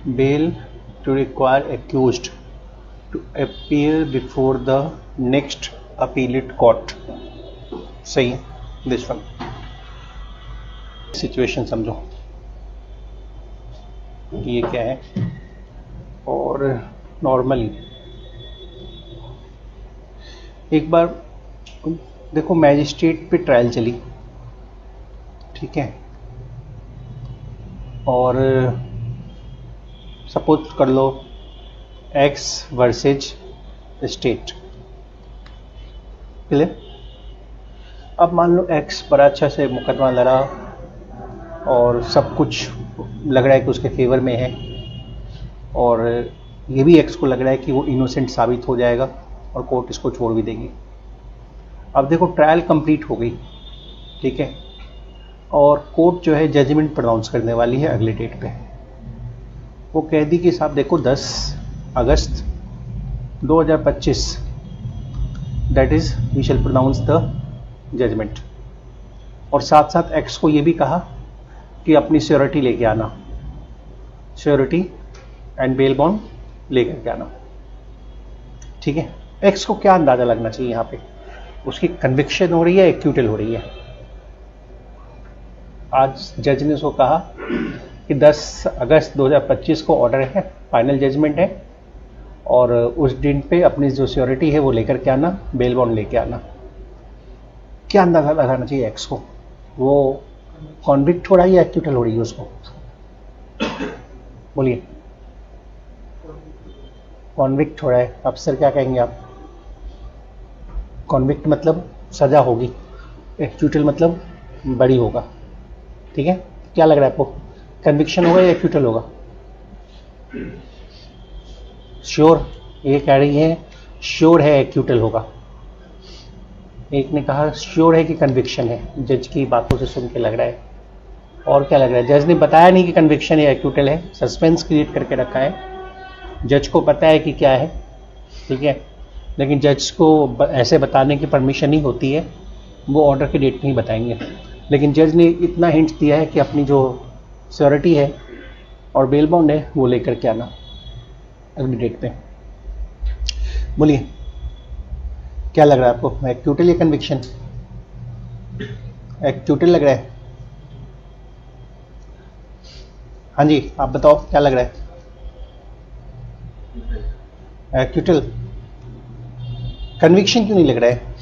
bail to require accused to appear before the next appellate court. सही है. This one situation समझो ये क्या है. और नॉर्मली एक बार देखो मैजिस्ट्रेट पे ट्रायल चली, ठीक है, और सपोज कर लो एक्स वर्सेज स्टेट. क्लियर. अब मान लो एक्स बड़ा अच्छा से मुकदमा लड़ा और सब कुछ लग रहा है कि उसके फेवर में है, और ये भी एक्स को लग रहा है कि वो इनोसेंट साबित हो जाएगा और कोर्ट इसको छोड़ भी देगी. अब देखो ट्रायल कंप्लीट हो गई, ठीक है, और कोर्ट जो है जजमेंट प्रोनाउंस करने वाली है अगले डेट पे. वो कह दी कि साहब देखो 10 अगस्त 2025 that is we shall pronounce the judgement. और साथ साथ एक्स को ये भी कहा कि अपनी श्योरिटी लेके आना, श्योरिटी एंड बेल बॉन्ड लेकर के आना. ठीक है. एक्स को क्या अंदाजा लगना चाहिए यहां पे, उसकी कन्विक्शन हो रही है, एक्यूटल हो रही है. आज जज ने उसको कहा कि 10 अगस्त 2025 को ऑर्डर है, फाइनल जजमेंट है, और उस दिन पे अपनी जो श्योरिटी है वो लेकर के आना, बेल बॉन्ड लेके आना. क्या अंदाजा लगाना चाहिए एक्स को, वो कॉन्विक्ट हो रहा है या एक्यूटल हो रही है उसको? बोलिए. कॉन्विक्ट हो रहा है. अब सर क्या कहेंगे आप? कॉन्विक्ट मतलब सजा होगी, एक्यूटल मतलब बड़ी होगा. ठीक है. क्या लग रहा है आपको, कन्विक्शन होगा या एक्यूटल होगा? श्योर. ये कह रही है श्योर है एक्यूटल होगा. एक ने कहा श्योर है कि कन्विक्शन है. जज की बातों से सुन के लग रहा है. और क्या लग रहा है? जज ने बताया नहीं कि कन्विक्शन या एक्यूटल है, सस्पेंस क्रिएट करके रखा है. जज को पता है कि क्या है, ठीक है, लेकिन जज को ऐसे बताने की परमिशन नहीं होती है, वो ऑर्डर की डेट नहीं बताएंगे. लेकिन जज ने इतना हिंट दिया है कि अपनी जो श्योरिटी है और बेल बॉन्ड है वो लेकर के आना अगली डेट पे. बोलिए क्या लग रहा है आपको, एक्यूटल या कन्विक्शन? एक्यूटल लग रहा है. हाँ जी आप बताओ क्या लग रहा है? एक्यूटल. कन्विक्शन क्यों नहीं लग रहा है?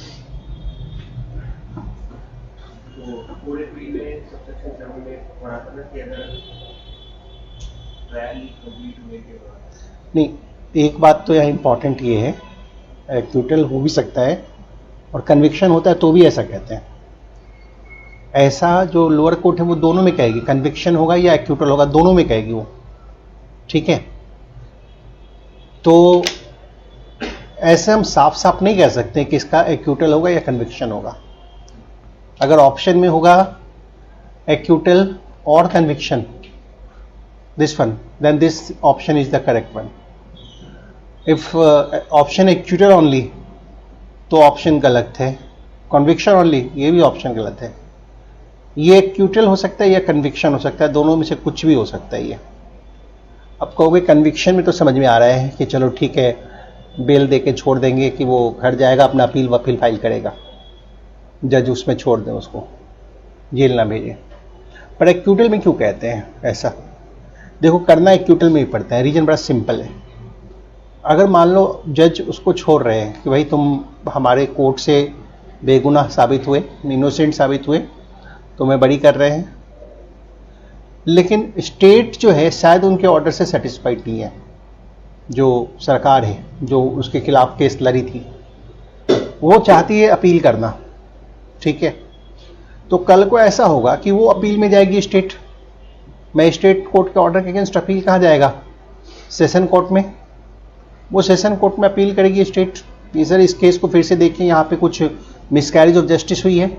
नहीं, एक बात तो यहाँ इंपॉर्टेंट ये है, एक्यूटल हो भी सकता है और कन्विक्शन होता है तो भी ऐसा कहते हैं. ऐसा जो लोअर कोर्ट है वो दोनों में कहेगी, कन्विक्शन होगा या एक्यूटल होगा, दोनों में कहेगी वो. ठीक है. तो ऐसे हम साफ साफ नहीं कह सकते कि इसका एक्यूटल होगा या कन्विक्शन होगा. अगर ऑप्शन में होगा एक्यूटल और conviction, this one, then this option is the correct one. If option acquittal only तो ऑप्शन गलत है. कन्विक्शन ओनली ये भी ऑप्शन गलत है. ये एक्यूटल हो सकता है या कन्विक्शन हो सकता है, दोनों में से कुछ भी हो सकता है ये. अब कहोगे कन्विक्शन में तो समझ में आ रहा है कि चलो ठीक है, बेल दे के छोड़ देंगे कि वो घर जाएगा, अपना अपील वपील फाइल करेगा, जज उसमें छोड़ दें उसको, जेल ना भेजे. पर एक्यूटल में क्यों कहते हैं ऐसा? देखो करना एक्यूटल में ही पड़ता है. रीजन बड़ा सिंपल है. अगर मान लो जज उसको छोड़ रहे हैं कि भाई तुम हमारे कोर्ट से बेगुनाह साबित हुए, इनोसेंट साबित हुए, तुम्हें बरी कर रहे हैं, लेकिन स्टेट जो है शायद उनके ऑर्डर से सेटिस्फाइड नहीं है. जो सरकार है जो उसके खिलाफ केस लड़ी थी, वो चाहती है अपील करना. ठीक है. तो कल को ऐसा होगा कि वो अपील में जाएगी स्टेट. मैजिस्ट्रेट कोर्ट के ऑर्डर के अगेंस्ट अपील कहाँ जाएगा? सेशन कोर्ट में. वो सेशन कोर्ट में अपील करेगी स्टेट कि सर इस केस को फिर से देखिए, यहाँ पे कुछ मिसकैरेज ऑफ जस्टिस हुई है.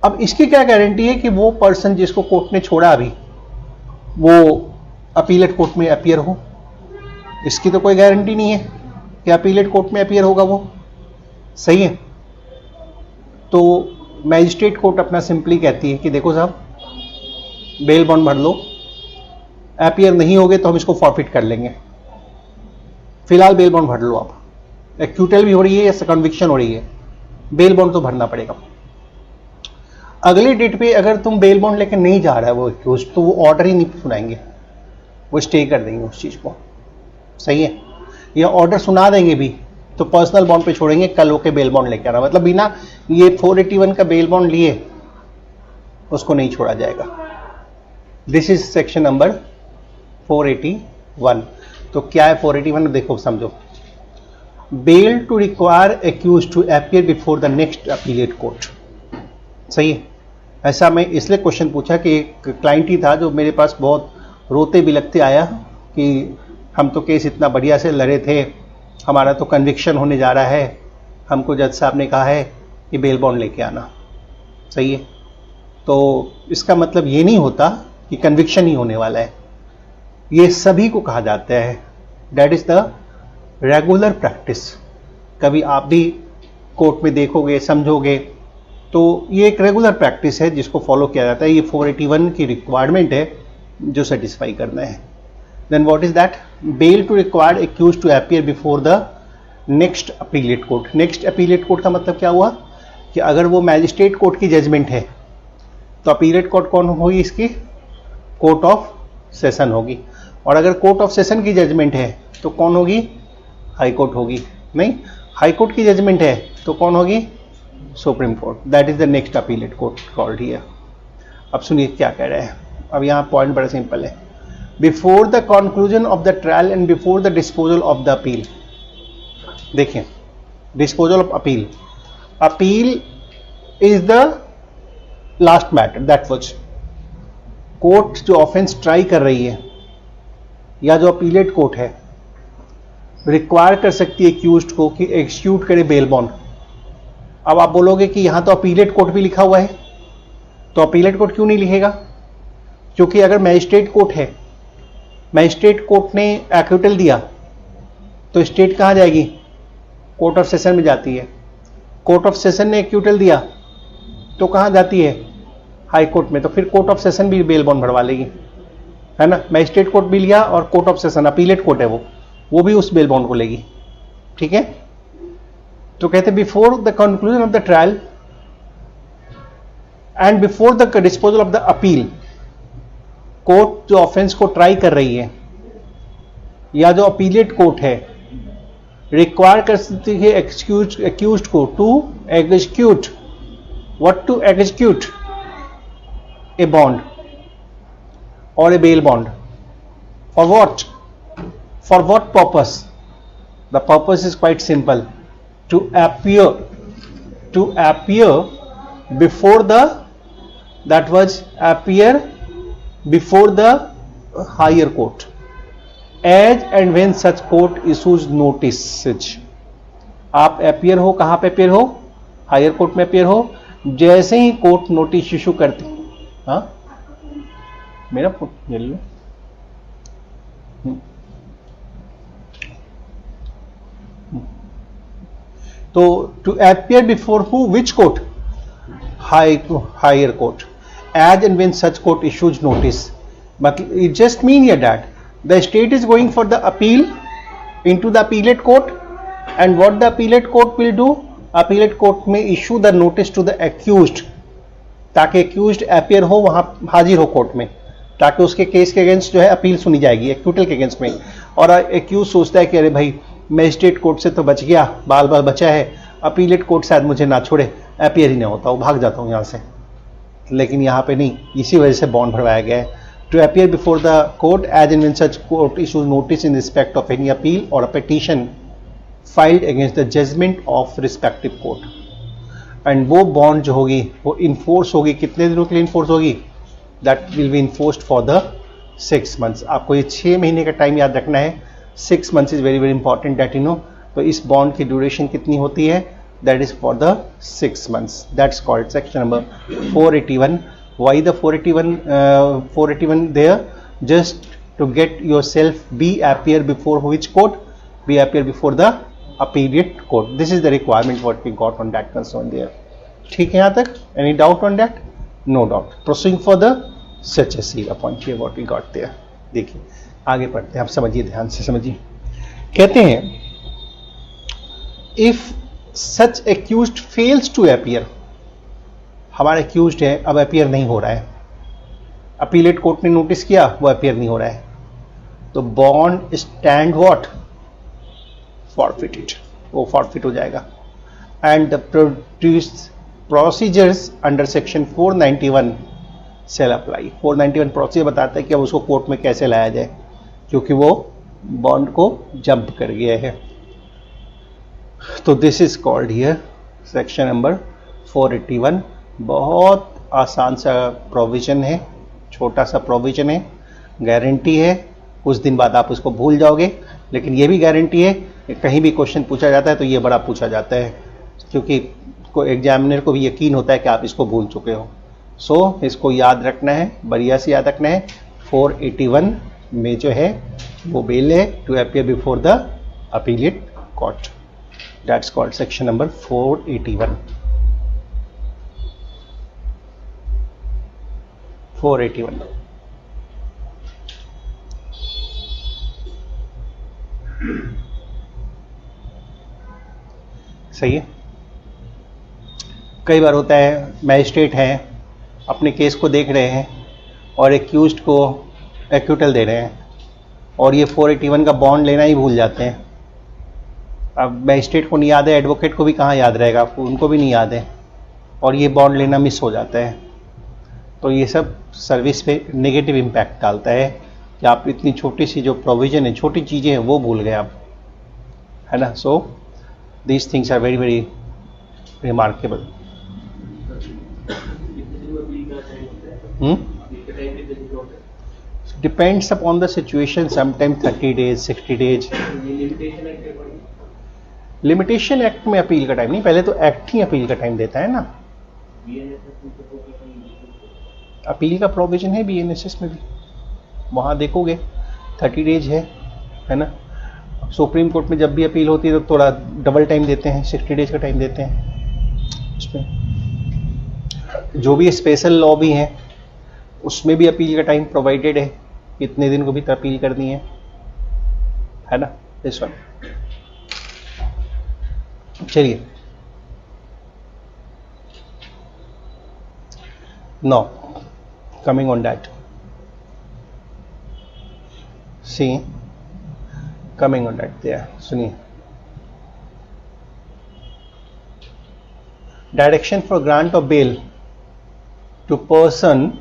अब इसकी क्या गारंटी है कि वो पर्सन जिसको कोर्ट ने छोड़ा अभी वो अपीलेट कोर्ट में अपीयर हो? इसकी तो कोई गारंटी नहीं है कि अपीलेट कोर्ट में अपीयर होगा वो. सही है. तो मैजिस्ट्रेट कोर्ट अपना सिंपली कहती है कि देखो साहब बेल बॉन्ड भर लो, अपीयर नहीं होगे तो हम इसको फॉरफिट कर लेंगे। फिलहाल बेल बॉन्ड भर लो आप, एक्यूटल भी हो रही है या कन्विक्शन हो रही है, बेल बॉन्ड तो भरना पड़ेगा। अगली डेट पे अगर तुम बेल बॉन्ड लेकर नहीं जा रहा है वो एक्यूज, तो वो ऑर्डर ही नहीं सुनाएंगे, वो स्टे कर देंगे उस चीज को, सही है। या ऑर्डर सुना देंगे भी तो पर्सनल बॉन्ड पे छोड़ेंगे, कल होके बेल बॉन्ड लेके आना, मतलब बिना ये 481 का बेल बॉन्ड लिए उसको नहीं छोड़ा जाएगा। This is section number 481। तो क्या है 481? देखो समझो, bail to require accuse to appear before the next appellate court, सही है। ऐसा मैं इसलिए क्वेश्चन पूछा कि एक क्लाइंट ही था जो मेरे पास बहुत रोते बिलखते आया कि हम तो केस इतना बढ़िया से लड़े थे, हमारा तो कन्विक्शन होने जा रहा है, हमको जज साहब ने कहा है कि बेल बॉन्ड लेके आना, सही है। तो इसका मतलब ये नहीं होता कि कन्विक्शन ही होने वाला है, ये सभी को कहा जाता है, that is the regular practice. कभी आप भी कोर्ट में देखोगे, समझोगे, तो ये एक रेगुलर प्रैक्टिस है जिसको फॉलो किया जाता है। ये 481 की रिक्वायरमेंट है जो सेटिस्फाई करना है। Then what is that? Bail to required accuse to appear before the next appellate court. Next appellate court का मतलब क्या हुआ कि अगर वो मैजिस्ट्रेट कोर्ट की जजमेंट है तो अपीलेट कोर्ट कौन होगी इसकी? कोर्ट ऑफ सेशन होगी। और अगर कोर्ट ऑफ सेशन की जजमेंट है तो कौन होगी? हाई कोर्ट होगी। नहीं, हाई कोर्ट की जजमेंट है तो कौन होगी? Supreme court. That is the next appellate court called here. अब सुनिए क्या कह रहे हैं। अब यहाँ पॉइंट बड़ा सिंपल है। Before the conclusion of the trial and before the disposal of the appeal. देखिए, disposal of appeal, appeal is the last matter. That was, court जो ऑफेंस ट्राई कर रही है या जो अपीलेट कोर्ट है रिक्वायर कर सकती है एक्यूज्ड को कि एक्सिक्यूट करे बेल बॉन्ड। अब आप बोलोगे कि यहां तो अपीलेट कोर्ट भी लिखा हुआ है, तो अपीलेट कोर्ट क्यों नहीं लिखेगा? क्योंकि अगर मैजिस्ट्रेट कोर्ट है, मैजिस्ट्रेट कोर्ट ने एक्यूटल दिया तो स्टेट कहां जाएगी? कोर्ट ऑफ सेशन में जाती है। कोर्ट ऑफ सेशन ने एक्यूटल दिया तो कहां जाती है? हाई कोर्ट में। तो फिर कोर्ट ऑफ सेशन भी बेल बॉन्ड भरवा लेगी, है ना। मैजिस्ट्रेट कोर्ट भी लिया और court of session appellate court है वो भी उस बेल बॉन्ड को लेगी, ठीक है। तो कहते before the conclusion of the trial and before the disposal of the appeal, court जो ऑफेंस को ट्राई कर रही है या जो अपीलेट कोर्ट है रिक्वायर कर सकती है एक्यूज्ड को to execute, what to execute? A bond or a bail bond. For what? For what purpose? The purpose is quite simple. To appear before the, that was appear before the higher court as and when such court issues notice. आप appear हो, कहां पे appear हो? Higher court में appear हो। जैसे ही court notice issue करती, हाँ मेरा ये लो, तो to appear before who, which court? Higher court, as and when such court issues notice. मतलब it just mean here that the state is going for the appeal into the appellate court, and what the appellate court will do? Appellate court में issue the notice to the accused, ताकि accused appear हो, वहां हाजिर हो court में, ताकि उसके case के अगेंस्ट जो है अपील सुनी जाएगी एक्यूटल के अगेंस्ट में। और एक्यूज सोचता है कि अरे भाई मैजिस्ट्रेट कोर्ट से तो बच गया, बाल बाल बचा है, अपीलेट कोर्ट शायद मुझे ना छोड़े, अपीयर ही नहीं होता, वो भाग जाता हूँ यहाँ से। लेकिन यहाँ पे नहीं, इसी वजह से बॉन्ड भरवाया गया है। To appear before the court as and when such court issues notice in respect of any appeal और a petition filed against the judgment of respective court. And वो बॉन्ड जो होगी वो इन्फोर्स होगी, कितने दिनों के लिए इन्फोर्स होगी? That will be enforced for the 6 months। आपको ये 6 महीने का टाइम याद रखना है। 6 months is very very important that you know. तो इस बॉन्ड की ड्यूरेशन कितनी होती है? That is for the 6 months। That's called section number 481। Why the 481 there? Just to get your self be appear before which court? Be appear before the appellate court. This is the requirement what we got on that concern there. ठीक है यहाँ तक? Any doubt on that? No doubt. Proceeding for the such a seal upon here what we got there. देखिए आगे पढ़ते हैं, आप समझिए, ध्यान से समझिए। कहते हैं if such accused fails to appear, हमारा एक्यूज्ड है, अब अपीयर नहीं हो रहा है, अपीलेट कोर्ट ने नोटिस किया, वो अपीयर नहीं हो रहा है, तो बॉन्ड स्टैंड व्हाट, फॉरफिटेड, वो फॉरफिट हो जाएगा। And the procedures under section 491 shall apply. 491 procedure बताता है कि अब उसको कोर्ट में कैसे लाया जाए, क्योंकि वो बॉन्ड को जंप कर गया है। तो this is called here section number 481। बहुत आसान सा प्रोविजन है, छोटा सा प्रोविजन है, गारंटी है, कुछ दिन बाद आप उसको भूल जाओगे, लेकिन ये भी गारंटी है कि कहीं भी क्वेश्चन पूछा जाता है तो ये बड़ा पूछा जाता है, क्योंकि एग्जामिनर को भी यकीन होता है कि आप इसको भूल चुके हो। सो इसको याद रखना है, बढ़िया से याद रखना है। 481 में जो है वो बेल है to appear before the appellate court, that's called section number 481। 481 सही है। कई बार होता है मैजिस्ट्रेट हैं, अपने केस को देख रहे हैं और एक्यूज्ड को एक्यूटल दे रहे हैं, और ये 481 का बॉन्ड लेना ही भूल जाते हैं। अब मैजिस्ट्रेट को नहीं याद है, एडवोकेट को भी कहाँ याद रहेगा, उनको भी नहीं याद है, और ये बॉन्ड लेना मिस हो जाता है। तो ये सब सर्विस पे नेगेटिव इम्पैक्ट डालता है कि आप इतनी छोटी सी जो प्रोविजन है, छोटी चीज़ें हैं, वो भूल गए आप, है ना। So these things are very very remarkable. Depends upon the situation, sometime 30 days 60 days। Limitation act में अपील का टाइम नहीं, पहले तो एक्ट ही अपील का टाइम देता है ना। अपील का प्रोविजन है BNSS में भी, वहाँ देखोगे 30 days है ना। सुप्रीम कोर्ट में जब भी अपील होती है तो थोड़ा डबल टाइम देते हैं, 60 days का टाइम देते हैं। उसमें जो भी स्पेशल लॉ भी हैं उसमें भी अपील का टाइम प्रोवाइडेड है, कितने दिन को भी अपील करनी है ना। दिस वन, चलिए no coming on that, see coming on that there, सुनिए। Direction for grant of bail to person,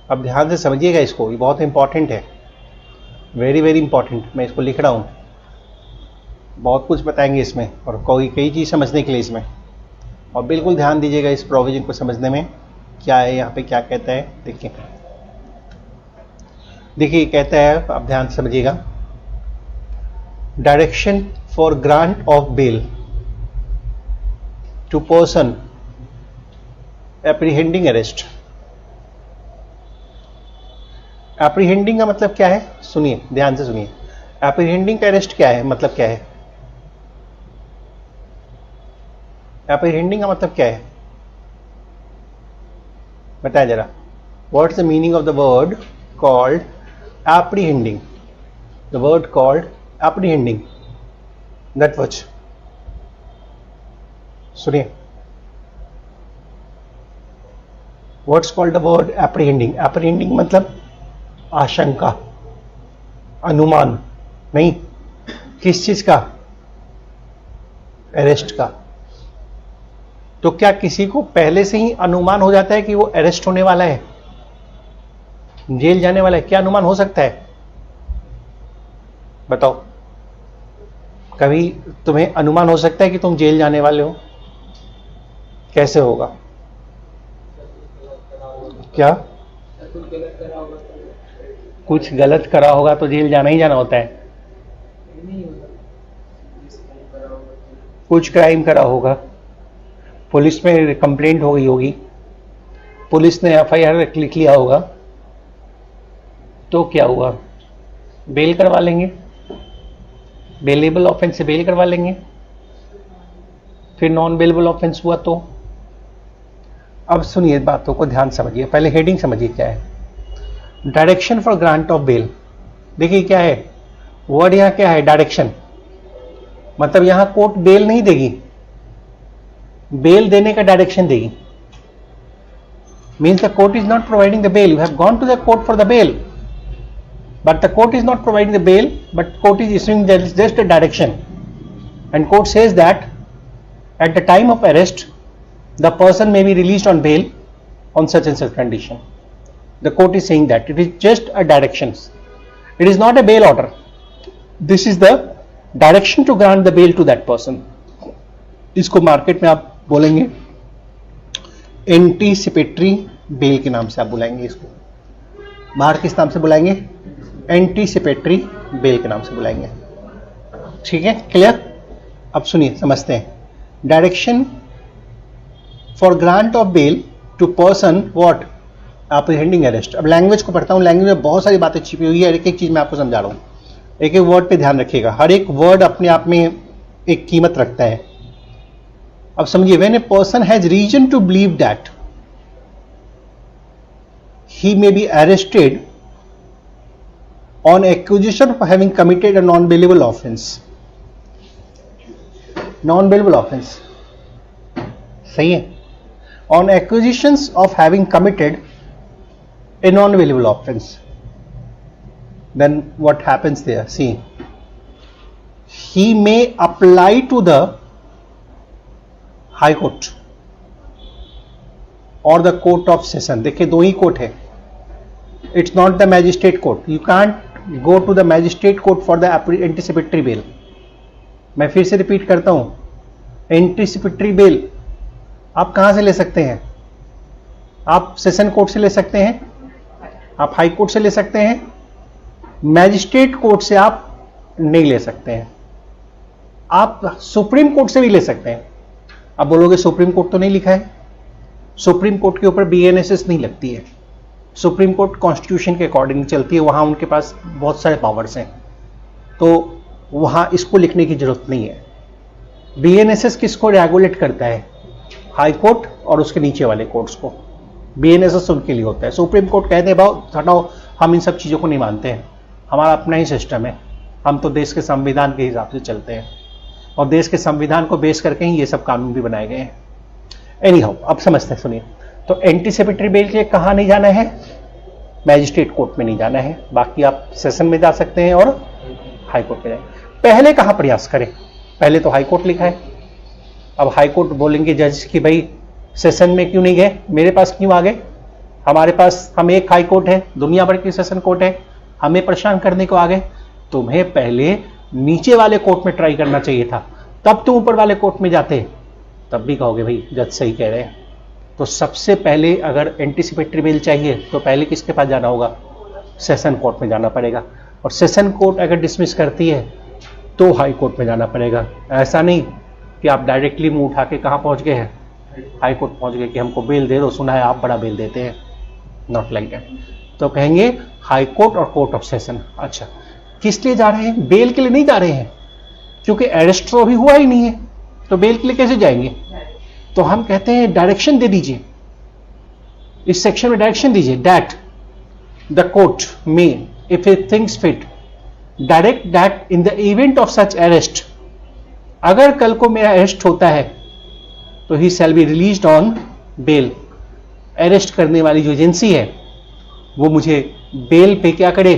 अब ध्यान से समझिएगा इसको, ये बहुत इंपॉर्टेंट है, वेरी वेरी इंपॉर्टेंट। मैं इसको लिख रहा हूँ, बहुत कुछ बताएंगे इसमें और कई चीज़ समझने के लिए इसमें, और बिल्कुल ध्यान दीजिएगा इस प्रोविजन को समझने में क्या है, यहाँ पे क्या कहता है। देखिए कहता है, आप ध्यान से समझिएगा, direction for grant of bail to person apprehending arrest. Apprehending का मतलब क्या है, सुनिए ध्यान से सुनिए। एप्रीहेंडिंग का अरेस्ट क्या है, मतलब क्या है, एप्रीहेंडिंग का मतलब क्या है, बताया जरा। What is the meaning of the word called apprehending, the word called apprehending, that was, सुनिए, what's called the word apprehending. Apprehending मतलब आशंका, अनुमान, नहीं, किस चीज का, अरेस्ट का। तो क्या किसी को पहले से ही अनुमान हो जाता है कि वो अरेस्ट होने वाला है, जेल जाने वाला है? क्या अनुमान हो सकता है, बताओ। कभी तुम्हें अनुमान हो सकता है कि तुम जेल जाने वाले हो? कैसे होगा, क्या कुछ गलत करा होगा तो जेल जाना ही जाना होता है? कुछ क्राइम करा होगा, पुलिस में कंप्लेंट हो गई होगी, पुलिस ने FIR लिख लिया होगा, तो क्या हुआ, बेल करवा लेंगे, बेलेबल ऑफेंस से बेल करवा लेंगे। फिर नॉन बेलेबल ऑफेंस हुआ तो, अब सुनिए बातों को ध्यान समझिए, पहले हेडिंग समझिए क्या है। Direction for grant of bail, देखिए क्या है वर्ड, यहां क्या है डायरेक्शन, मतलब यहां कोर्ट बेल नहीं देगी, बेल देने का डायरेक्शन देगी. Means the court is not providing the bail. You have gone to the court for the bail, but the court is not providing the bail, but court is issuing just a direction, and court says that at the time of arrest the person may be released on bail on such and such condition. The court is saying that it is just a directions, it is not a bail order. This is the direction to grant the bail to that person. इसको market में आप बोलेंगे anticipatory bail के नाम से आप बुलाएंगे, इसको बाहर किस नाम से बुलाएंगे, एंटीसिपेटरी बेल के नाम से बुलाएंगे. ठीक है, क्लियर. अब सुनिए, समझते हैं. Direction for grant of bail to person what apprehending arrest. अब लैंग्वेज को पढ़ता हूं, लैंग्वेज में बहुत सारी बातें छिपी हुई है, एक एक चीज मैं आपको समझा रहा हूं, एक एक वर्ड पे ध्यान रखिएगा, हर एक वर्ड अपने आप में एक कीमत रखता है. अब समझिए, when a person has reason to believe that he may be arrested on accusation of having committed a non-bailable offense. Non-bailable offense, सही है. On accusations of having committed a non-bailable offense, then what happens there? See, he may apply to the High Court or the Court of Session. देखिए, दो ही court है. It's not the magistrate court. You can't go to the magistrate court for the anticipatory bail. मैं फिर से repeat करता हूं, anticipatory bail आप कहां से ले सकते हैं? आप सेशन कोर्ट से ले सकते हैं, आप हाई कोर्ट से ले सकते हैं, मैजिस्ट्रेट कोर्ट से आप नहीं ले सकते हैं, आप सुप्रीम कोर्ट से भी ले सकते हैं. आप बोलोगे सुप्रीम कोर्ट तो नहीं लिखा है, सुप्रीम कोर्ट के ऊपर बीएनएसएस नहीं लगती है, सुप्रीम कोर्ट कॉन्स्टिट्यूशन के अकॉर्डिंग चलती है, वहां उनके पास बहुत सारे पावर्स हैं, तो वहां इसको लिखने की जरूरत नहीं है. बीएनएसएस किसको रेगुलेट करता है? हाई कोर्ट और उसके नीचे वाले कोर्ट्स को. बीएनएसएस उनके लिए होता है. सुप्रीम कोर्ट कहते हैं भाव हटाओ, हम इन सब चीजों को नहीं मानते हैं, हमारा अपना ही सिस्टम है, हम तो देश के संविधान के हिसाब से चलते हैं, और देश के संविधान को बेस करके ही ये सब कानून भी बनाए गए हैं. एनीहाउ, अब समझते हैं, सुनिए. तो एंटीसिपेटरी बेल के लिए कहां नहीं जाना है? मैजिस्ट्रेट कोर्ट में नहीं जाना है, बाकी आप सेशन में जा सकते हैं और हाई कोर्ट में जाए. पहले कहां प्रयास करें? पहले तो हाई कोर्ट लिखा है. अब हाई कोर्ट बोलेंगे जज कि भाई सेशन में क्यों नहीं गए, मेरे पास क्यों आ गए? हमारे पास, हम एक हाई कोर्ट है, दुनिया भर की सेशन कोर्ट है, हमें परेशान करने को आ गए. तुम्हें पहले नीचे वाले कोर्ट में ट्राई करना चाहिए था, तब तुम ऊपर वाले कोर्ट में जाते, तब भी कहोगे भाई जज सही कह रहे हैं. तो सबसे पहले अगर एंटीसिपेटरी बेल चाहिए तो पहले किसके पास जाना होगा? सेशन कोर्ट में जाना पड़ेगा, और सेशन कोर्ट अगर डिसमिस करती है तो हाई कोर्ट में जाना पड़ेगा. ऐसा नहीं कि आप डायरेक्टली मुंह उठा के कहाँ पहुंच गए हैं, हाई कोर्ट पहुंच गए कि हमको बेल दे दो, सुना है आप बड़ा बेल देते हैं. Not like that. तो कहेंगे हाई कोर्ट और कोर्ट ऑफ सेशन. अच्छा, किस लिए जा रहे हैं? बेल के लिए नहीं जा रहे हैं, क्योंकि अरेस्ट तो अभी हुआ ही नहीं है, तो बेल के लिए कैसे जाएंगे? तो हम कहते हैं डायरेक्शन दे दीजिए, इस सेक्शन में डायरेक्शन दीजिए, दैट द कोर्ट में if it thinks fit direct that in the event of such arrest, अगर कल को मेरा अरेस्ट होता है तो he shall be released on bail. Arrest करने वाली जो एजेंसी है वो मुझे बेल पे क्या करे?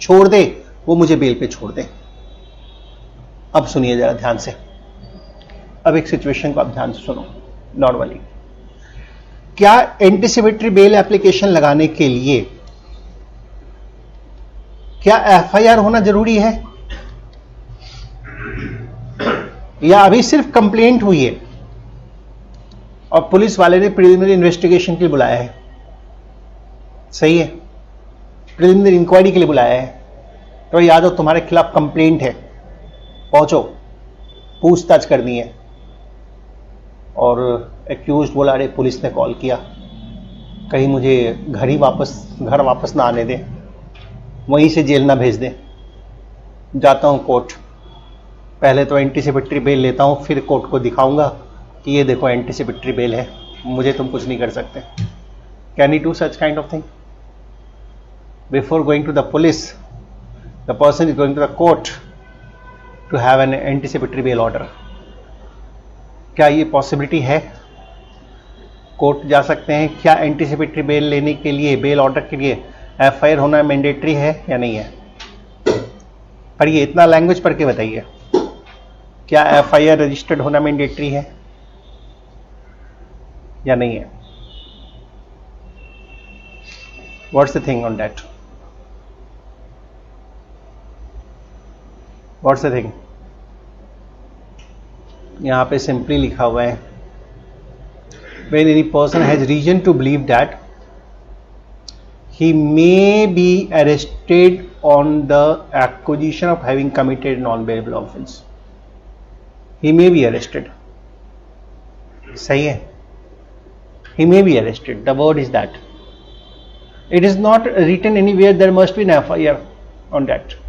छोड़ दे, वो मुझे बेल पे छोड़ दे. अब सुनिए जरा ध्यान से, अब एक सिचुएशन को आप ध्यान से सुनो. नॉर्मली क्या एंटीसिपेटरी बेल एप्लीकेशन लगाने के लिए क्या एफआईआर होना जरूरी है, या अभी सिर्फ कंप्लेंट हुई है और पुलिस वाले ने प्रिलिमिनरी इन्वेस्टिगेशन के लिए बुलाया है? सही है, प्रिलिमिनरी इंक्वायरी के लिए बुलाया है. तो यादव तुम्हारे खिलाफ कंप्लेंट है, पहुंचो, पूछताछ करनी है. और एक्यूज्ड बोला अरे पुलिस ने कॉल किया, कहीं मुझे घर वापस ना आने दे, वहीं से जेल ना भेज दे. जाता हूं कोर्ट, पहले तो एंटीसिपेटरी बेल लेता हूं, फिर कोर्ट को दिखाऊंगा कि ये देखो एंटीसिपेटरी बेल है, मुझे तुम कुछ नहीं कर सकते. Can you do such kind of thing? before going to the police, the person is going to the court to have an anticipatory bail order. क्या ये पॉसिबिलिटी है? कोर्ट जा सकते हैं क्या एंटीसिपेटरी बेल लेने के लिए, बेल ऑर्डर के लिए एफआईआर होना मैंडेटरी है या नहीं है? पर ये इतना लैंग्वेज पढ़ के बताइए, क्या एफआईआर रजिस्टर्ड होना मैंडेटरी है या नहीं है? What's the thing on that? What's the thing? यहां पे सिंपली लिखा हुआ है, when any person has reason to believe that he may be arrested on the accusation of having committed non-bailable offence. He may be arrested. सही है? He may be arrested. The word is that. It is not written anywhere there must be an FIR on that.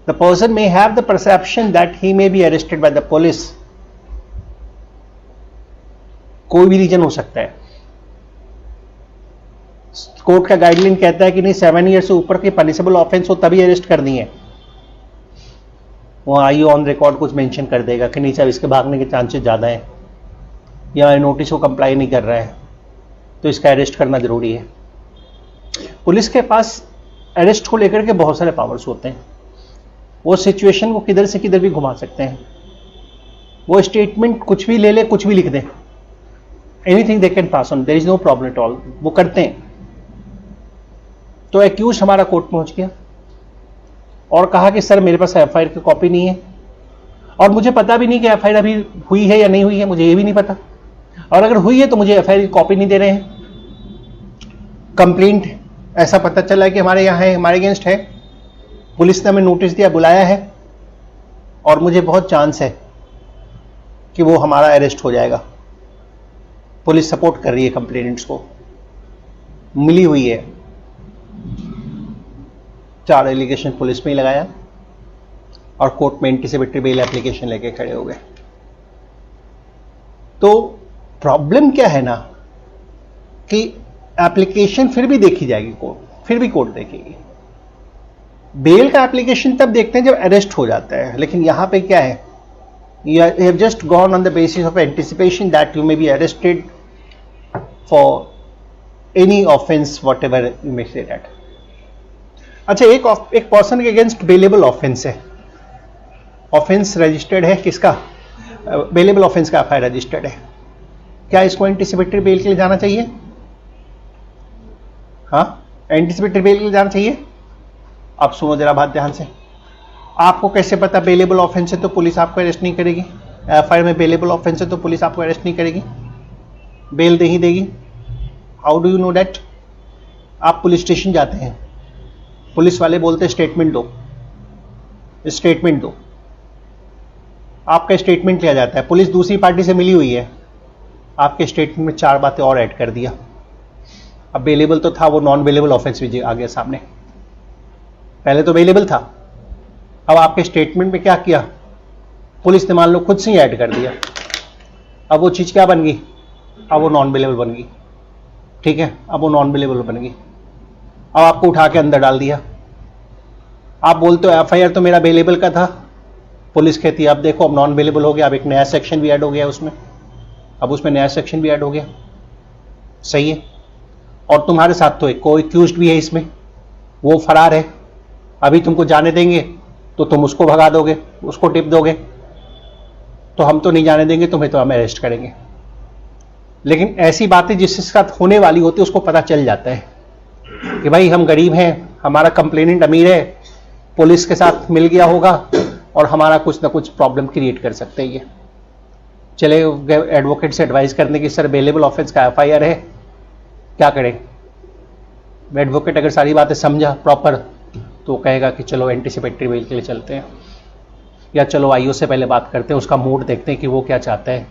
The person may have the perception that he may be arrested by the police. कोई भी reason हो सकता है. Court का guideline कहता है कि नहीं 7 ईयर से ऊपर के पनिशेबल ऑफेंस हो तभी अरेस्ट करनी है. वहाँ आईओ ऑन रिकॉर्ड कुछ मेंशन कर देगा कि नहीं साहब इसके भागने के चांसेस ज़्यादा हैं या नोटिस को कंप्लाई नहीं कर रहा है तो इसका अरेस्ट करना जरूरी है. पुलिस के पास अरेस्ट को लेकर के बहुत सारे पावर्स होते हैं. वो सिचुएशन को किधर से किधर भी घुमा सकते हैं. वो स्टेटमेंट कुछ भी ले ले, कुछ भी लिख दें, anything they can pass on, there is no problem at all. वो करते हैं. तो एक्यूज हमारा कोर्ट पहुंच गया और कहा कि सर मेरे पास एफआईआर की कॉपी नहीं है और मुझे पता भी नहीं कि एफआईआर अभी हुई है या नहीं हुई है, मुझे ये भी नहीं पता, और अगर हुई है तो मुझे एफआईआर की कॉपी नहीं दे रहे हैं. कंप्लेंट ऐसा पता चला है कि हमारे यहाँ है, हमारे अगेंस्ट है, पुलिस ने हमें नोटिस दिया, बुलाया है और मुझे बहुत चांस है कि वो हमारा अरेस्ट हो जाएगा. पुलिस सपोर्ट कर रही है कंप्लेनेंट्स को, मिली हुई है. 4 एलिगेशन पुलिस में ही लगाया और कोर्ट में एंटीसिपेटरी बेल एप्लीकेशन लेके खड़े हो गए. तो प्रॉब्लम क्या है ना कि एप्लीकेशन फिर भी देखी जाएगी, कोर्ट फिर भी कोर्ट देखेगी. बेल का एप्लीकेशन तब देखते हैं जब अरेस्ट हो जाता है. लेकिन यहां पे क्या है, you have just gone on the basis of anticipation that you may be arrested for any offense whatever you may say that. अच्छा, एक पर्सन के अगेंस्ट बेलेबल ऑफेंस है, ऑफेंस रजिस्टर्ड है, किसका? बेलेबल ऑफेंस का एफआईआर रजिस्टर्ड है. क्या इसको एंटीसिपेटरी बेल के लिए जाना चाहिए? हाँ, एंटीसिपेटरी बेल के लिए जाना चाहिए. आप सुनो जरा बात ध्यान से. आपको कैसे पता बेलेबल ऑफेंस है तो पुलिस आपको अरेस्ट नहीं करेगी? एफआईआर में बेलेबल ऑफेंस है तो पुलिस आपको अरेस्ट नहीं करेगी, बेल दे ही देगी. How do you know that? आप पुलिस स्टेशन जाते हैं, पुलिस वाले बोलते हैं स्टेटमेंट दो, स्टेटमेंट दो. आपका स्टेटमेंट लिया जाता है, पुलिस दूसरी पार्टी से मिली हुई है, आपके स्टेटमेंट में 4 बातें और ऐड कर दिया. अब बेलेबल तो था, वो नॉन बेलेबल ऑफेंस भी आ गया सामने. पहले तो बेलेबल था, अब आपके स्टेटमेंट में क्या किया, पुलिस ने मान लो खुद से ही ऐड कर दिया. अब वो चीज़ क्या बन गई? अब वो नॉन बेलेबल बन गई. ठीक है, अब वो नॉन बेलेबल बन गई. अब आपको उठा के अंदर डाल दिया. आप बोलते हो एफआईआर तो मेरा बेलेबल का था, पुलिस कहती है अब देखो अब नॉन बेलेबल हो गया, अब एक नया सेक्शन भी ऐड हो गया उसमें, अब उसमें नया सेक्शन भी ऐड हो गया. सही है. और तुम्हारे साथ तो एक कोई एक्यूज्ड भी है इसमें, वो फरार है. अभी तुमको जाने देंगे तो तुम उसको भगा दोगे, उसको टिप दोगे, तो हम तो नहीं जाने देंगे तुम्हें, तो हम अरेस्ट करेंगे. लेकिन ऐसी बातें जिसके साथ होने वाली होती है उसको पता चल जाता है कि भाई हम गरीब हैं, हमारा कंप्लेनेंट अमीर है, पुलिस के साथ मिल गया होगा और हमारा कुछ ना कुछ प्रॉब्लम क्रिएट कर सकते हैं. ये चले एडवोकेट से एडवाइस करने की सर बेलेबल ऑफेंस का एफआईआर है, क्या करें? एडवोकेट अगर सारी बातें समझा प्रॉपर तो कहेगा कि चलो एंटीसिपेटरी बेल के लिए चलते हैं, या चलो आईओ से पहले बात करते हैं, उसका मूड देखते हैं कि वो क्या चाहता है,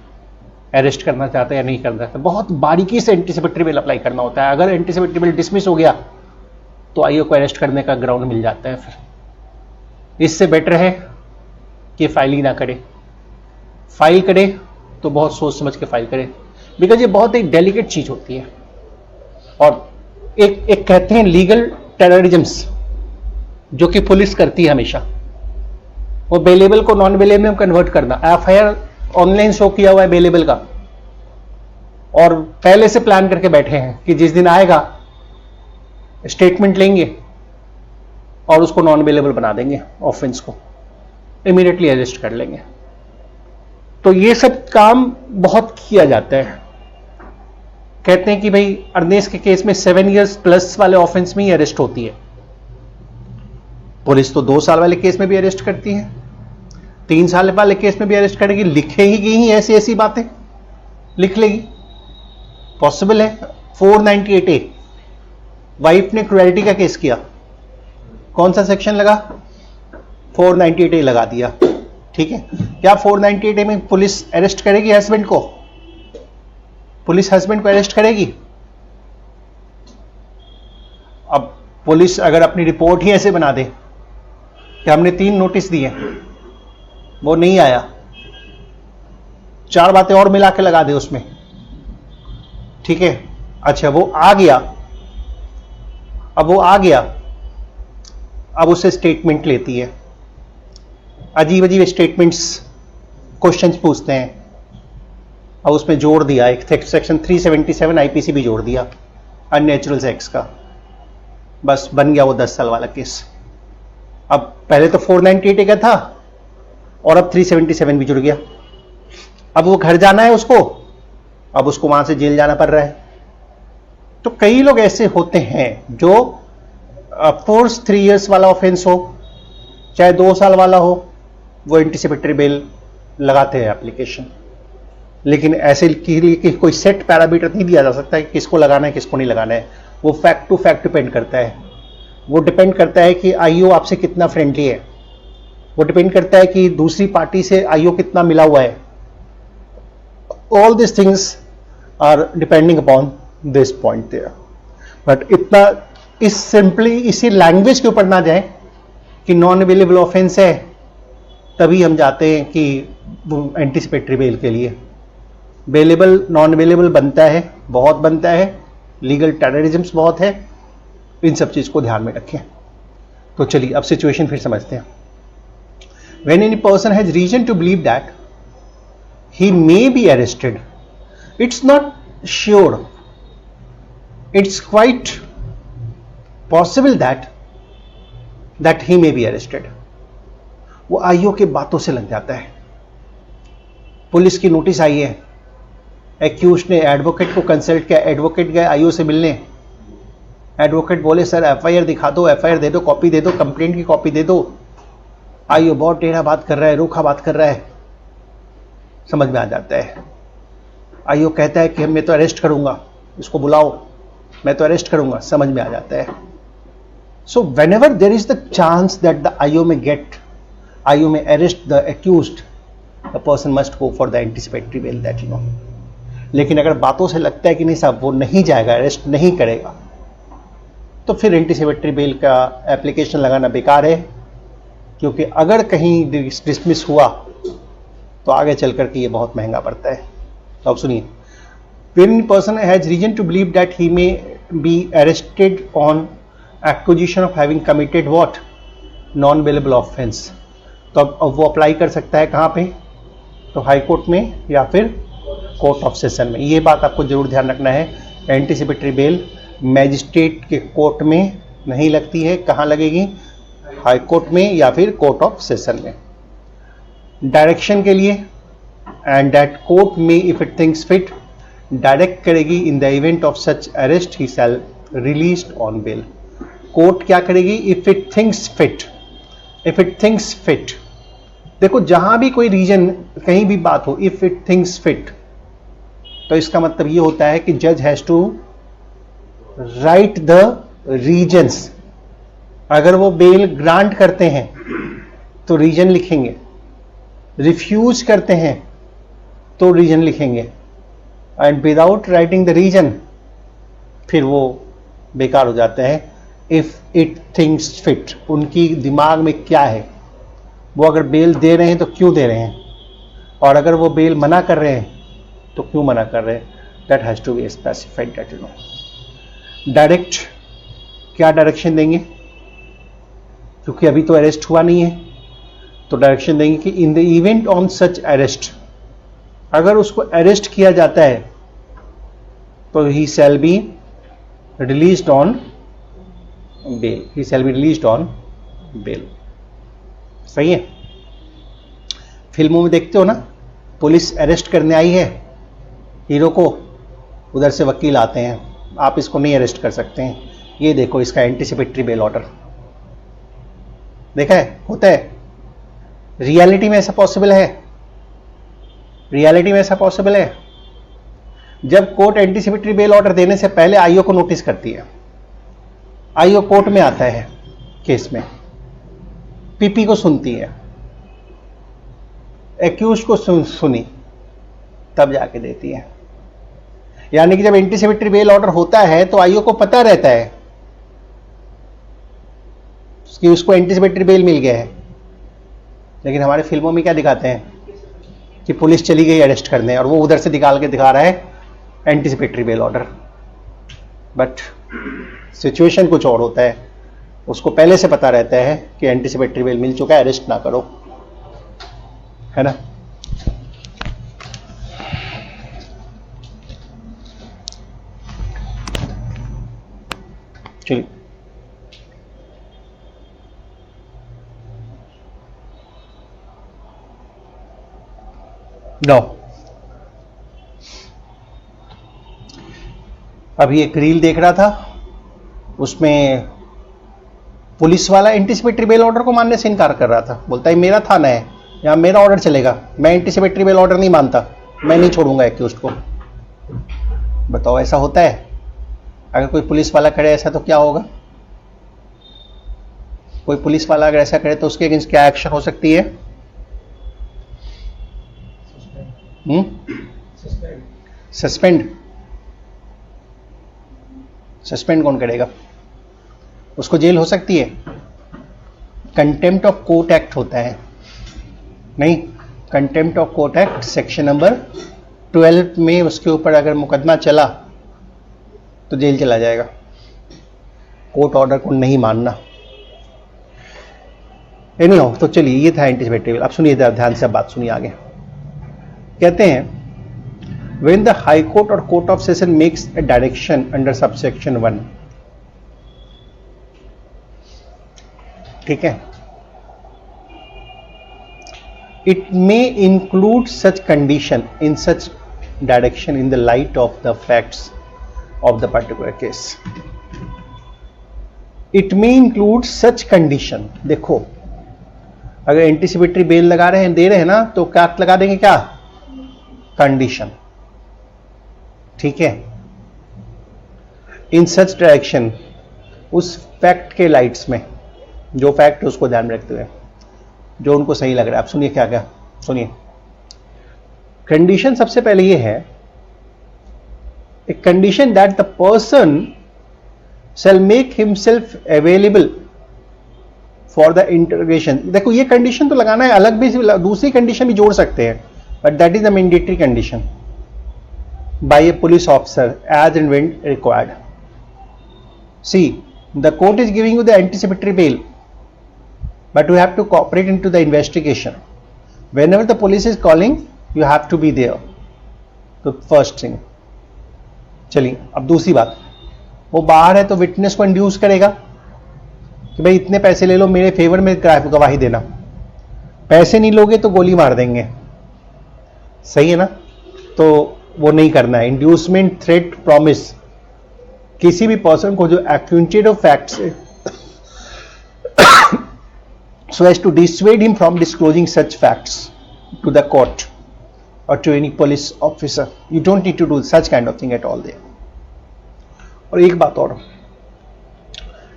अरेस्ट करना चाहता है या नहीं करना चाहता. बहुत बारीकी से एंटीसिपेटरी बेल अप्लाई करना होता है. अगर एंटीसिपेटरी बेल डिसमिस हो गया तो आईओ को अरेस्ट करने का ग्राउंड मिल जाता है. फिर इससे बेटर है कि फाइल ही ना करे. फाइल करे तो बहुत सोच समझ के फाइल करे, बिकॉज ये बहुत एक डेलिकेट चीज होती है. और एक कहते हैं लीगल टेररिज्म्स, जो कि पुलिस करती है हमेशा, वो बेलेबल को नॉन बेलेबल में कन्वर्ट करना। एफआईआर ऑनलाइन शो किया हुआ है बेलेबल का, और पहले से प्लान करके बैठे हैं कि जिस दिन आएगा स्टेटमेंट लेंगे और उसको नॉन बेलेबल बना देंगे, ऑफेंस को इमीडिएटली अरेस्ट कर लेंगे। तो ये सब काम बहुत किया जाता है। कहते हैं कि भाई अर्नेस के केस में 7 इयर्स प्लस वाले ऑफेंस में ही अरेस्ट होती है। पुलिस तो 2 साल वाले केस में भी अरेस्ट करती है, 3 साल वाले केस में भी अरेस्ट करेगी। लिखेगी ही ऐसी ऐसी बातें लिख लेगी, पॉसिबल है। 498A, वाइफ ने क्रुएल्टी का केस किया, कौन सा सेक्शन लगा? 498A लगा दिया, ठीक है। क्या 498A में पुलिस अरेस्ट करेगी हस्बैंड को? पुलिस हस्बैंड को अरेस्ट करेगी? अब पुलिस अगर अपनी रिपोर्ट ही ऐसे बना दे कि हमने 3 नोटिस दिए, वो नहीं आया, 4 बातें और मिला के लगा दे उसमें, ठीक है। अच्छा वो आ गया, अब वो आ गया, अब उससे स्टेटमेंट लेती है, अजीब अजीब स्टेटमेंट्स, क्वेश्चंस पूछते हैं। अब उसमें जोड़ दिया एक सेक्शन 377 आईपीसी भी जोड़ दिया, अननेचुरल सेक्स का, बस बन गया वो 10 साल वाला केस। अब पहले तो 498A का था और अब 377 भी जुड़ गया। अब वो घर जाना है उसको, अब उसको वहां से जेल जाना पड़ रहा है। तो कई लोग ऐसे होते हैं जो ऑफकोर्स 3 इयर्स वाला ऑफेंस हो चाहे 2 साल वाला हो, वो एंटीसिपेटरी बेल लगाते हैं एप्लीकेशन। लेकिन ऐसे के लिए कि कोई सेट पैरामीटर नहीं दिया जा सकता है कि किसको लगाना है किसको नहीं लगाना है। वो फैक्ट टू फैक्ट डिपेंड करता है। वो डिपेंड करता है कि आईओ आपसे कितना फ्रेंडली है, वो डिपेंड करता है कि दूसरी पार्टी से आईओ कितना मिला हुआ है। All this things are depending upon this point there. But इतना इस सिंपली इसी लैंग्वेज के ऊपर ना जाए कि नॉन अवेलेबल ऑफेंस है तभी हम जाते हैं कि एंटीसिपेटरी बेल के लिए। बेलेबल नॉन अवेलेबल बनता है, बहुत बनता है, लीगल टेररिज्म बहुत है, इन सब चीज को ध्यान में रखें। तो चलिए अब सिचुएशन फिर समझते हैं। When any person has reason to believe that he may be arrested, it's not sure, it's quite possible that he may be arrested. वो आईओ के बातों से लग जाता है। पुलिस की नोटिस आई है, एक्यूज ने एडवोकेट को कंसल्ट किया, एडवोकेट गए आईओ से मिलने, एडवोकेट बोले सर एफआईआर दिखा दो, एफआईआर दे दो, कॉपी दे दो, कंप्लेंट की कॉपी दे दो। आईओ बहुत टेढ़ा बात कर रहा है, रूखा बात कर रहा है, समझ में आ जाता है। आईओ कहता है कि मैं तो अरेस्ट करूंगा, इसको बुलाओ, मैं तो अरेस्ट करूंगा, समझ में आ जाता है। So whenever there is the chance that the IO may arrest the accused, the person must go for the anticipatory bail, that you know. लेकिन अगर बातों से लगता है कि नहीं साहब वो नहीं जाएगा, अरेस्ट नहीं करेगा, तो फिर एंटीसिपेटरी बेल का एप्लीकेशन लगाना बेकार है। क्योंकि अगर कहीं डिसमिस हुआ तो आगे चल करके ये बहुत महंगा पड़ता है। तो अब सुनिए, when person has reason to believe that he may be arrested on accusation of having committed what? Non-bailable offense। तो अब वो अप्लाई कर सकता है कहाँ पे? तो हाई कोर्ट में या फिर कोर्ट ऑफ सेशन में। ये बात आपको जरूर ध्यान रखना है, एंटीसिपेटरी बेल मैजिस्ट्रेट के कोर्ट में नहीं लगती है, कहाँ लगेगी? हाई कोर्ट में या फिर कोर्ट ऑफ सेशन में। डायरेक्शन के लिए, एंड दैट कोर्ट में if it thinks fit direct करेगी in the event of such arrest he shall released on bail. Court क्या करेगी? If it thinks fit, if it thinks fit. देखो जहां भी कोई रीजन, कहीं भी बात हो, इफ इट थिंक्स फिट, तो इसका मतलब ये होता है कि जज has to write the reasons. अगर वो बेल ग्रांट करते हैं तो रीजन लिखेंगे, रिफ्यूज करते हैं तो रीजन लिखेंगे, and without writing the reason फिर वो बेकार हो जाते हैं। इफ इट थिंक्स फिट, उनकी दिमाग में क्या है, वो अगर बेल दे रहे हैं तो क्यों दे रहे हैं, और अगर वो बेल मना कर रहे हैं तो क्यों मना कर रहे हैं, that has to be specified, that you know. Direct क्या डायरेक्शन देंगे, क्योंकि अभी तो अरेस्ट हुआ नहीं है, तो डायरेक्शन देंगे कि in the event on such arrest, अगर उसको अरेस्ट किया जाता है तो he shall be released on bail, he shall be released on bail. सही है। फिल्मों में देखते हो ना, पुलिस अरेस्ट करने आई है हीरो को, उधर से वकील आते हैं, आप इसको नहीं अरेस्ट कर सकते हैं, ये देखो इसका एंटीसिपेटरी बेल ऑर्डर। देखा है, होता है। रियलिटी में ऐसा पॉसिबल है? रियलिटी में ऐसा पॉसिबल है? जब कोर्ट एंटीसिपेटरी बेल ऑर्डर देने से पहले आईओ को नोटिस करती है, आईओ कोर्ट में आता है केस में, पीपी को सुनती है, एक्यूज को सुनी, तब जाके देती है। यानी कि जब एंटीसिपेटरी बेल ऑर्डर होता है तो आईओ को पता रहता है कि उसको एंटीसिपेटरी बेल मिल गया है। लेकिन हमारे फिल्मों में क्या दिखाते हैं कि पुलिस चली गई अरेस्ट करने और वो उधर से निकाल के दिखा रहा है anticipatory bail order, but situation कुछ और होता है, उसको पहले से पता रहता है कि एंटीसिपेटरी बेल मिल चुका है, अरेस्ट ना करो, है ना। चलिए, नो, अभी एक रील देख रहा था, उसमें पुलिस वाला एंटीसिपेटरी बेल ऑर्डर को मानने से इनकार कर रहा था। बोलता है मेरा थाना है, यहाँ मेरा ऑर्डर चलेगा, मैं एंटीसिपेटरी बेल ऑर्डर नहीं मानता, मैं नहीं छोड़ूंगा एक्यूज्ड को। बताओ, ऐसा होता है? अगर कोई पुलिस वाला करे ऐसा तो क्या होगा? कोई पुलिस वाला अगर ऐसा करे तो उसके अगेंस्ट क्या एक्शन हो सकती है? सस्पेंड। सस्पेंड कौन करेगा? उसको जेल हो सकती है। कंटेम्प्ट ऑफ कोर्ट एक्ट होता है, नहीं, contempt of court act section number 12 में उसके ऊपर अगर मुकदमा चला तो जेल चला जाएगा, कोर्ट ऑर्डर को नहीं मानना। एनीहाउ, तो चलिए, ये था एंटीसिपेटरी बेल। अब सुनिए ध्यान से, अब बात सुनिए आगे। कहते हैं when the high court or court of session makes a direction under subsection 1, ठीक है, it may include such condition in such direction in the light of the facts of the particular case. It may include such condition। देखो, अगर anticipatory bail लगा रहे हैं, दे रहे हैं ना, तो क्या लगा देंगे? क्या कंडीशन, ठीक है। इन सच डायरेक्शन, उस फैक्ट के लाइट्स में, जो फैक्ट है उसको ध्यान में रखते हुए, जो उनको सही लग रहा है। आप सुनिए क्या क्या, सुनिए। कंडीशन सबसे पहले ये है, a condition that the person shall make himself available for the interrogation. देखो, ये कंडीशन तो लगाना है, अलग भी दूसरी कंडीशन भी जोड़ सकते हैं, but that is the mandatory condition by a police officer as and when required. See, the court is giving you the anticipatory bail, but you have to cooperate into the investigation. Whenever the police is calling, you have to be there. तो first thing. चलिए, अब दूसरी बात, वो बाहर है तो witness को इंड्यूस करेगा कि भाई इतने पैसे ले लो, मेरे फेवर में गवाही देना। पैसे नहीं लोगे तो गोली मार देंगे, सही है ना। तो वो नहीं करना है। इंड्यूसमेंट, थ्रेट, प्रॉमिस, किसी भी पर्सन को जो एक्विंटेड ऑफ फैक्ट्स है, so as to dissuade him from disclosing such facts to the court or to any police officer. You don't need to do such kind of thing at all there. और एक बात और,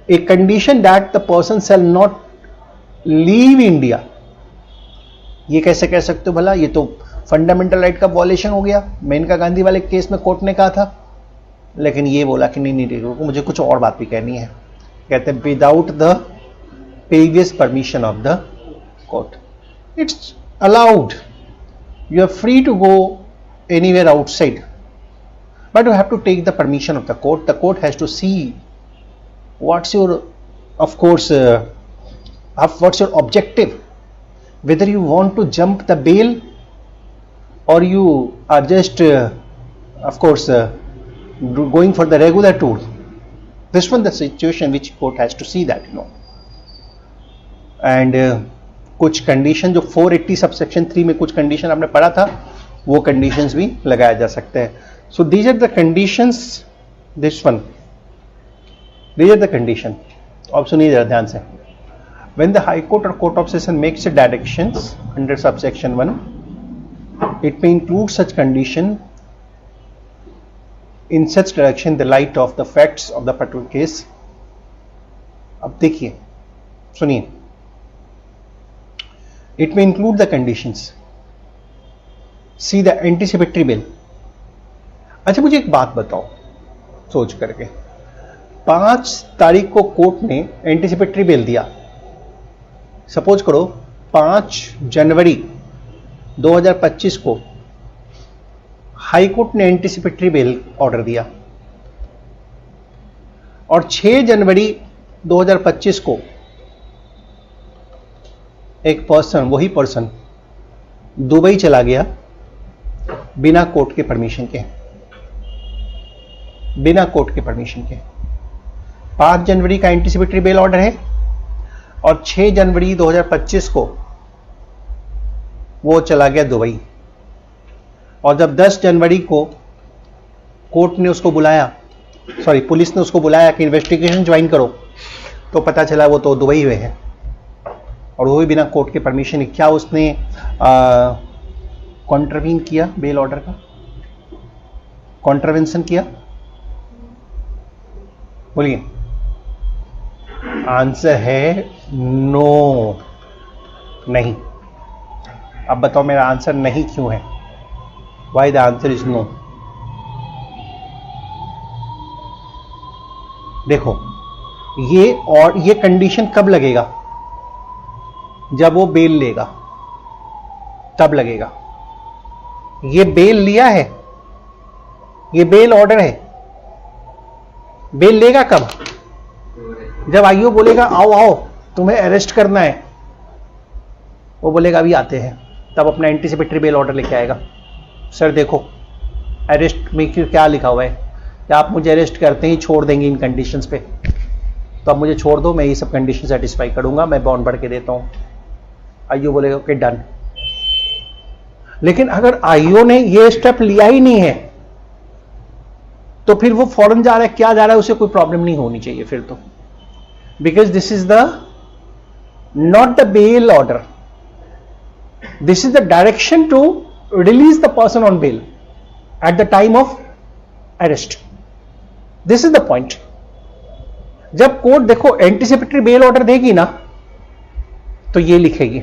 a condition that the person shall not leave India, ये कैसे कह सकते हो भला? ये तो फंडामेंटल राइट का वॉलेशन हो गया। मेनका गांधी वाले केस में कोर्ट ने कहा था, लेकिन ये बोला कि नहीं, मुझे कुछ और बात भी कहनी है। कहते हैं without the previous permission of the court, it's allowed, you are free to go anywhere outside, but you have to take the permission of the court. The court has to see what's your, of course, what's your objective, whether you want to jump the bail or you are just of course going for the regular tour. This one the situation which court has to see that, you know. And कुछ condition जो 480 subsection 3 में कुछ condition आपने पढ़ा था, वो conditions भी लगाया जा सकते हैं. So these are the conditions. This one, these are the condition. अब सुनिए जरा ध्यान से. When the High Court or Court of Session makes a directions under subsection 1, it may include such condition in such direction the light of the facts of the particular case. अब देखिए, सुनिए. It may include the conditions. See the anticipatory bail. अच्छा मुझे एक बात बताओ सोच करके. 5 तारीख को कोर्ट ने एंटीसिपेटरी बेल दिया. सपोज करो 5 जनवरी 2025 को हाई कोर्ट ने एंटीसिपेटरी बेल ऑर्डर दिया और 6 जनवरी 2025 को एक पर्सन, वही पर्सन दुबई चला गया बिना कोर्ट के परमिशन के. बिना कोर्ट के परमिशन के 5 जनवरी का एंटीसिपेटरी बेल ऑर्डर है और 6 जनवरी 2025 को वो चला गया दुबई. और जब 10 जनवरी को कोर्ट ने उसको बुलाया, सॉरी पुलिस ने उसको बुलाया कि इन्वेस्टिगेशन ज्वाइन करो, तो पता चला वो तो दुबई हुए हैं और वो भी बिना कोर्ट के परमिशन. क्या उसने कॉन्ट्रवीन किया बेल ऑर्डर का? कॉन्ट्रवेंशन किया? बोलिए. आंसर है नो, नहीं. अब बताओ मेरा आंसर नहीं क्यों है? Why the answer is no? देखो ये, और ये कंडीशन कब लगेगा? जब वो बेल लेगा तब लगेगा. ये बेल लिया है, ये बेल ऑर्डर है. बेल लेगा कब? जब आईओ बोलेगा आओ आओ तुम्हें अरेस्ट करना है, वो बोलेगा अभी आते हैं, तब अपना एंटीसिपेटरी बेल ऑर्डर लेके आएगा. सर देखो अरेस्ट में क्या लिखा हुआ है, क्या आप मुझे अरेस्ट करते ही छोड़ देंगे इन कंडीशंस पे, तो आप मुझे छोड़ दो, मैं ये सब कंडीशन सेटिस्फाई करूंगा, मैं बॉन्ड भर के देता हूं. आईओ बोलेगा ओके डन. लेकिन अगर आईओ ने ये स्टेप लिया ही नहीं है तो फिर वो फॉरेन जा रहा है, क्या जा रहा है, उसे कोई प्रॉब्लम नहीं होनी चाहिए फिर तो. Because this is the not the bail order, this is the direction to release the person on bail at the time of arrest. This is the point. जब कोर्ट देखो एंटीसिपेटरी बेल ऑर्डर देगी ना तो ये लिखेगी,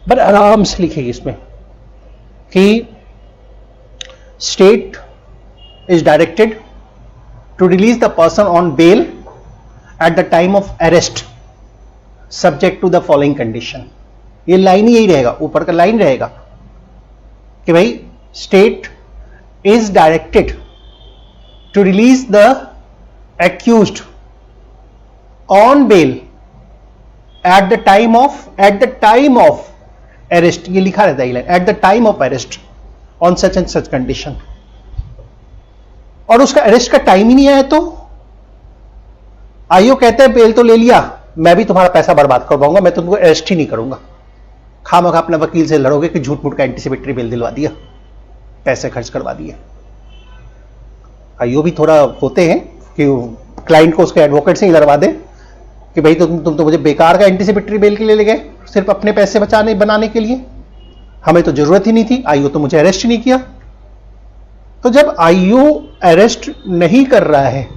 but आराम से लिखेगी इसमें कि state is directed to release the person on bail at the time of arrest subject to the following condition. ये लाइन ही यही रहेगा, ऊपर का लाइन रहेगा कि भाई state is directed to release the accused on bail at the time of arrest. ये लिखा रहता है at the time of arrest on such and such condition. और उसका अरेस्ट का टाइम ही नहीं आया तो आईओ कहते हैं बेल तो ले लिया, मैं भी तुम्हारा पैसा बर्बाद करवाऊंगा, मैं तुमको अरेस्ट ही नहीं करूंगा. खामखा अपने वकील से लड़ोगे कि झूठ मूठ का एंटीसिपेटरी बेल दिलवा दिया, पैसे खर्च करवा दिए. आईओ भी थोड़ा होते हैं कि क्लाइंट को उसके एडवोकेट से ही लड़वा दे कि भाई तुम तो मुझे बेकार का एंटीसिपेटरी बेल के लिए ले गए, सिर्फ अपने पैसे बनाने के लिए, हमें तो जरूरत ही नहीं थी, आईओ तो मुझे अरेस्ट ही नहीं किया. तो जब आईओ अरेस्ट नहीं कर रहा है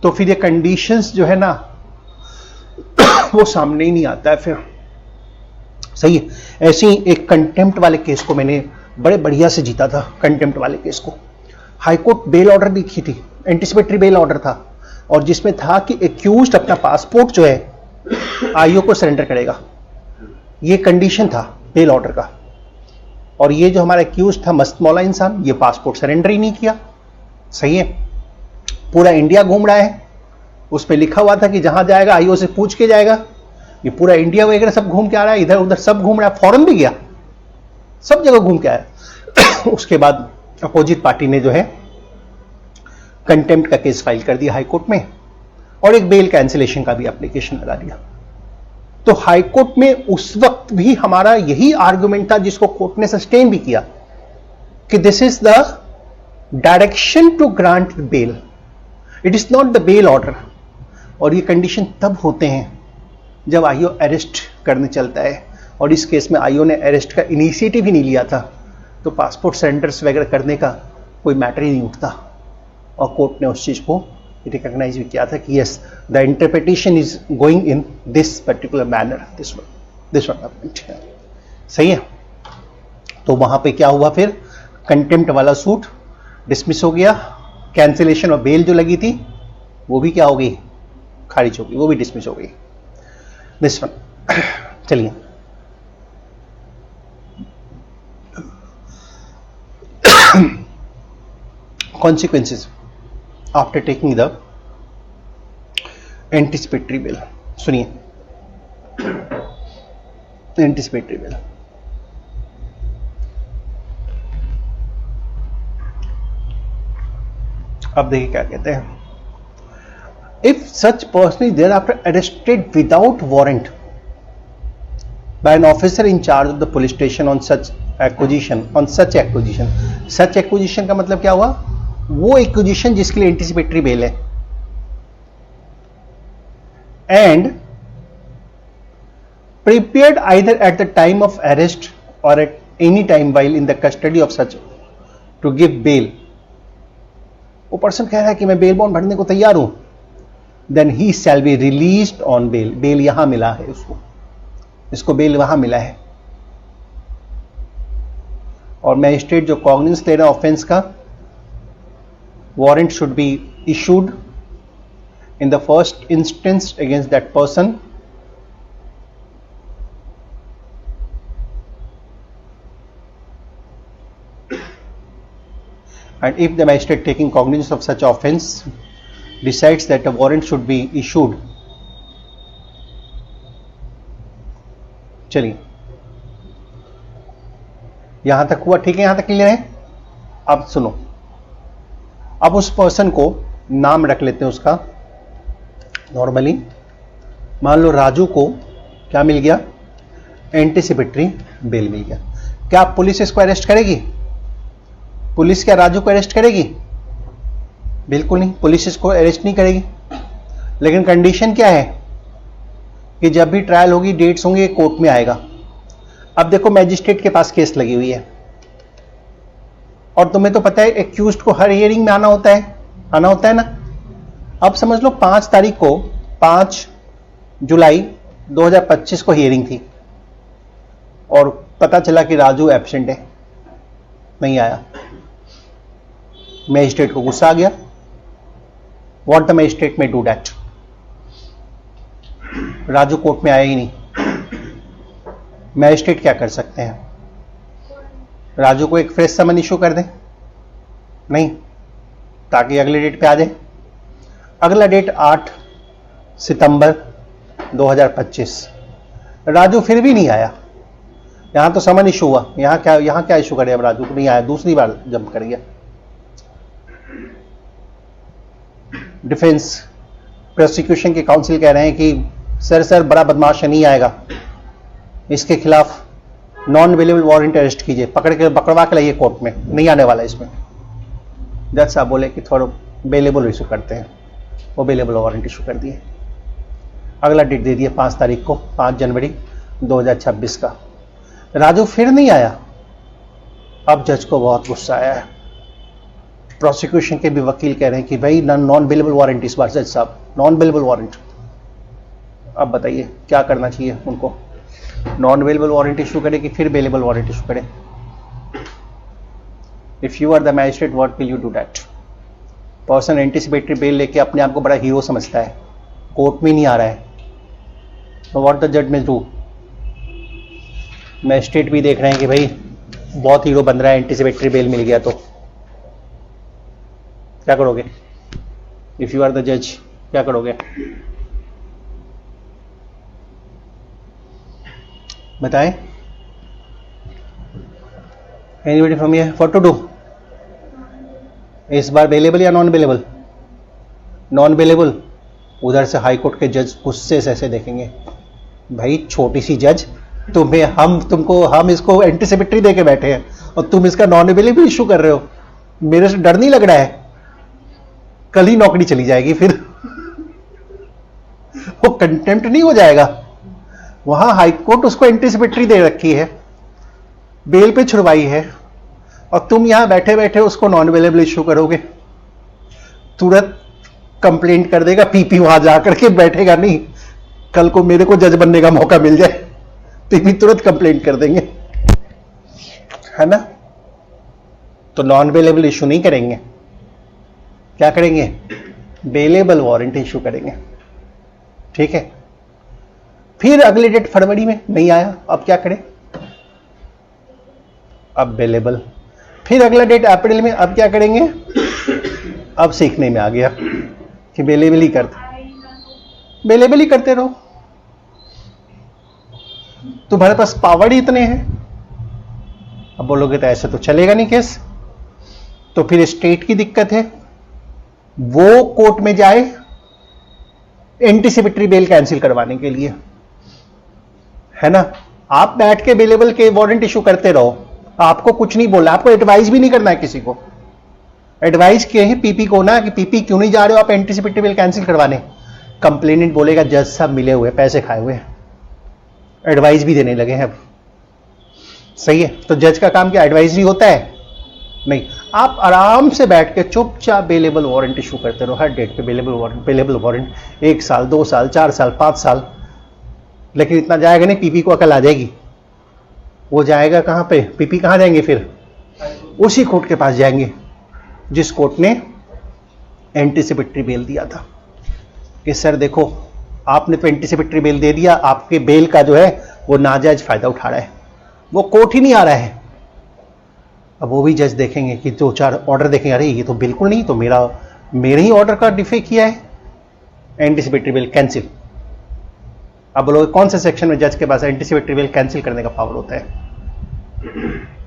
तो फिर ये कंडीशंस जो है ना वो सामने ही नहीं आता है फिर. सही है. ऐसे ही एक कंटेम्प्ट वाले केस को मैंने बड़े बढ़िया से जीता था. कंटेम्प्ट वाले केस को हाईकोर्ट बेल ऑर्डर भी की थी, एंटीसिपेटरी बेल ऑर्डर था, और जिसमें था कि एक्यूज्ड अपना पासपोर्ट जो है आईओ को सरेंडर करेगा. ये कंडीशन था बेल ऑर्डर का. और ये जो हमारा एक्यूज था मस्त मौला इंसान, ये पासपोर्ट सरेंडर ही नहीं किया। सही है, पूरा इंडिया घूम रहा है, उस पर लिखा हुआ था कि जहां जाएगा आईओ से पूछ के जाएगा। ये पूरा इंडिया वगैरह सब घूम के आ रहा है, इधर उधर सब घूम रहा है, फॉरेन भी गया, सब जगह घूम के आया। उसके बाद अपोजिट पार्टी ने जो है कंटेम्प्ट का केस फाइल कर दिया हाई कोर्ट में, और एक बेल कैंसिलेशन का भी एप्लीकेशन लगा दिया। तो हाई कोर्ट में उस वक्त भी हमारा यही आर्गुमेंट था, जिसको कोर्ट ने सस्टेन भी किया, कि this is the direction to grant bail, it is not the bail order. और ये कंडीशन तब होते हैं जब आईओ अरेस्ट करने चलता है, और इस केस में आईओ ने अरेस्ट का इनिशिएटिव ही नहीं लिया था, तो पासपोर्ट सरेंडर्स वगैरह करने का कोई मैटर ही नहीं उठता। और कोर्ट ने उस चीज को रिकॉग्नाइज भी किया था कि yes, the interpretation is going in this particular manner, this one. सही है, तो वहां पे क्या हुआ, फिर कंटेम्प्ट वाला सूट डिसमिस हो गया, कैंसिलेशन और बेल जो लगी थी वो भी क्या हो गई, खारिज हो गई, वो भी डिसमिस हो गई। This one. चलिए consequences after taking the anticipatory bail। सुनिए, एंटिसिपेटरी बेल, अब देखिए क्या कहते हैं। If such person is there after arrested without warrant by an officer in charge of the police station on such acquisition, such acquisition का मतलब क्या हुआ, वो एक्विजिशन जिसके लिए एंटिसिपेटरी बेल है, and prepared either at the time of arrest और at any time while in the custody of such to give bail. वो पर्सन कह रहा है कि मैं बेल बॉन्ड भरने को तैयार हूं, देन ही shall be released on bail. Bail यहां मिला है उसको, इसको बेल वहां मिला है, और मैजिस्ट्रेट जो कॉग्निजेंस ले रहा है ऑफेंस का, warrant should be issued in the first instance against that person and if the magistrate taking cognizance of such offense decides that a warrant should be issued। चलिए यहां तक हुआ, ठीक है, यहां तक क्लियर है। अब सुनो, अब उस पर्सन को नाम रख लेते हैं उसका। नॉर्मली मान लो राजू को क्या मिल गया, एंटिसिपेटरी बेल मिल गया। क्या पुलिस इसको अरेस्ट करेगी? पुलिस क्या राजू को अरेस्ट करेगी? बिल्कुल नहीं, पुलिस इसको अरेस्ट नहीं करेगी। लेकिन कंडीशन क्या है कि जब भी ट्रायल होगी, डेट्स होंगे, कोर्ट में आएगा। अब देखो मैजिस्ट्रेट के पास केस लगी हुई है, और तुम्हें तो पता है एक्यूज्ड को हर हियरिंग में आना होता है ना। अब समझ लो 5 तारीख को, 5 जुलाई 2025 को हियरिंग थी, और पता चला कि राजू एब्सेंट है, नहीं आया। मैजिस्ट्रेट को गुस्सा आ गया। व्हाट द मैजिस्ट्रेट में डू दैट? राजू कोर्ट में आया ही नहीं, मैजिस्ट्रेट क्या कर सकते हैं? राजू को एक फ्रेश समन इशू कर दें? नहीं, ताकि अगले डेट पे आ जाए। अगला डेट 8 सितंबर 2025, राजू फिर भी नहीं आया। यहां तो समन इशू हुआ, यहां क्या इशू करे? अब राजू को नहीं आया, दूसरी बार जंप कर गया। डिफेंस प्रोसिक्यूशन के काउंसिल कह रहे हैं कि सर बड़ा बदमाश है, नहीं आएगा, इसके खिलाफ नॉन अवेलेबल वारंट अरेस्ट कीजिए, पकड़वा के लाइए कोर्ट में, नहीं आने वाला इसमें। जज साहब बोले कि थोड़ा बेलेबल इशू करते हैं, वो बेलेबल वारंट इशू कर दिए। अगला डेट दे दिया 5 तारीख को, 5 जनवरी 2026 का। राजू फिर नहीं आया। अब जज को बहुत गुस्सा आया है। प्रोसिक्यूशन के भी वकील कह रहे हैं कि भाई नॉन बेलेबल वारंट इस बार, जज साहब नॉन बेलेबल वारंट। अब बताइए क्या करना चाहिए उनको, नॉन बेलेबल वारंट इशू करे कि फिर बेलेबल वारंट इशू करे? If you are the magistrate, what will you do that? Person anticipatory bail लेके अपने आप को बड़ा हीरो समझता है, कोर्ट में नहीं आ रहा है, तो व्हाट द जज में डू? मैजिस्ट्रेट भी देख रहे हैं कि भाई बहुत हीरो बन रहा है, एंटीसिपेटरी बेल मिल गया तो क्या करोगे? इफ यू आर द जज क्या करोगे? बताएं, anybody from here, what to do? इस बार बेलेबल या नॉन बेलेबल? Non bailable. उधर से हाई कोर्ट के जज गुस्से से ऐसे देखेंगे, भाई छोटी सी जज, तुम्हें हम इसको एंटीसिपेटरी दे के बैठे हैं और तुम इसका नॉन बेलेबल इशू कर रहे हो, मेरे से डर नहीं लग रहा है? कल ही नौकरी चली जाएगी फिर। वो कंटेम्प्ट नहीं हो जाएगा? वहां हाई कोर्ट उसको एंटीसिपेटरी दे रखी है, बेल पे छुड़वाई है, और तुम यहां बैठे बैठे उसको नॉन बेलेबल इशू करोगे। तुरंत कंप्लेंट कर देगा पीपी, वहां जाकर के बैठेगा नहीं, कल को मेरे को जज बनने का मौका मिल जाए पीपी तुरंत कंप्लेंट कर देंगे, है ना? तो नॉन बेलेबल इशू नहीं करेंगे, क्या करेंगे? बेलेबल वारंट इशू करेंगे। ठीक है, फिर अगले डेट फरवरी में नहीं आया, अब क्या करें? अब बेलेबल। फिर अगला डेट अप्रैल में, अब क्या करेंगे? अब सीखने में आ गया कि बेलेबल ही करते रहो, तुम्हारे पास पावर ही इतने हैं। अब बोलोगे तो ऐसे तो चलेगा नहीं केस, तो फिर स्टेट की दिक्कत है, वो कोर्ट में जाए एंटीसिपेटरी बेल कैंसिल करवाने के लिए, है ना? आप बैठ के बेलेबल के वारंट इशू करते रहो, आपको कुछ नहीं बोलना, आपको एडवाइस भी नहीं करना है किसी को। एडवाइस किए हैं पीपी को ना कि पीपी क्यों नहीं जा रहे हो आप एंटीसिपेटरी बेल कैंसिल करवाने? कंप्लेनेंट बोलेगा जज साहब मिले हुए, पैसे खाए हुए, एडवाइस भी देने लगे हैं अब। सही है, तो जज का काम क्या एडवाइजरी होता है? नहीं, आप आराम से बैठ के चुपचाप बेलेबल वारंट इशू करते रहो, हर डेट पे बेलेबल वारंट, 1 साल 2 साल 4 साल 5 साल। लेकिन इतना जाएगा नहीं, पीपी को अकल आ जाएगी। वो जाएगा कहां पे? पीपी कहां जाएंगे फिर? उसी कोर्ट के पास जाएंगे जिस कोर्ट ने एंटीसिपेटरी बेल दिया था कि सर देखो आपने तो एंटीसिपेटरी बेल दे दिया, आपके बेल का जो है वो नाजायज फायदा उठा रहा है, वो कोर्ट ही नहीं आ रहा है। अब वो भी जज देखेंगे कि 2-4 ऑर्डर देखेंगे, अरे ये तो बिल्कुल नहीं, तो मेरे ही ऑर्डर का डिफे किया है, एंटीसिपेटरी बेल कैंसिल। अब बोलो कौन से सेक्शन में जज के पास एंटीसिपेटरी बेल कैंसिल करने का पावर होता है?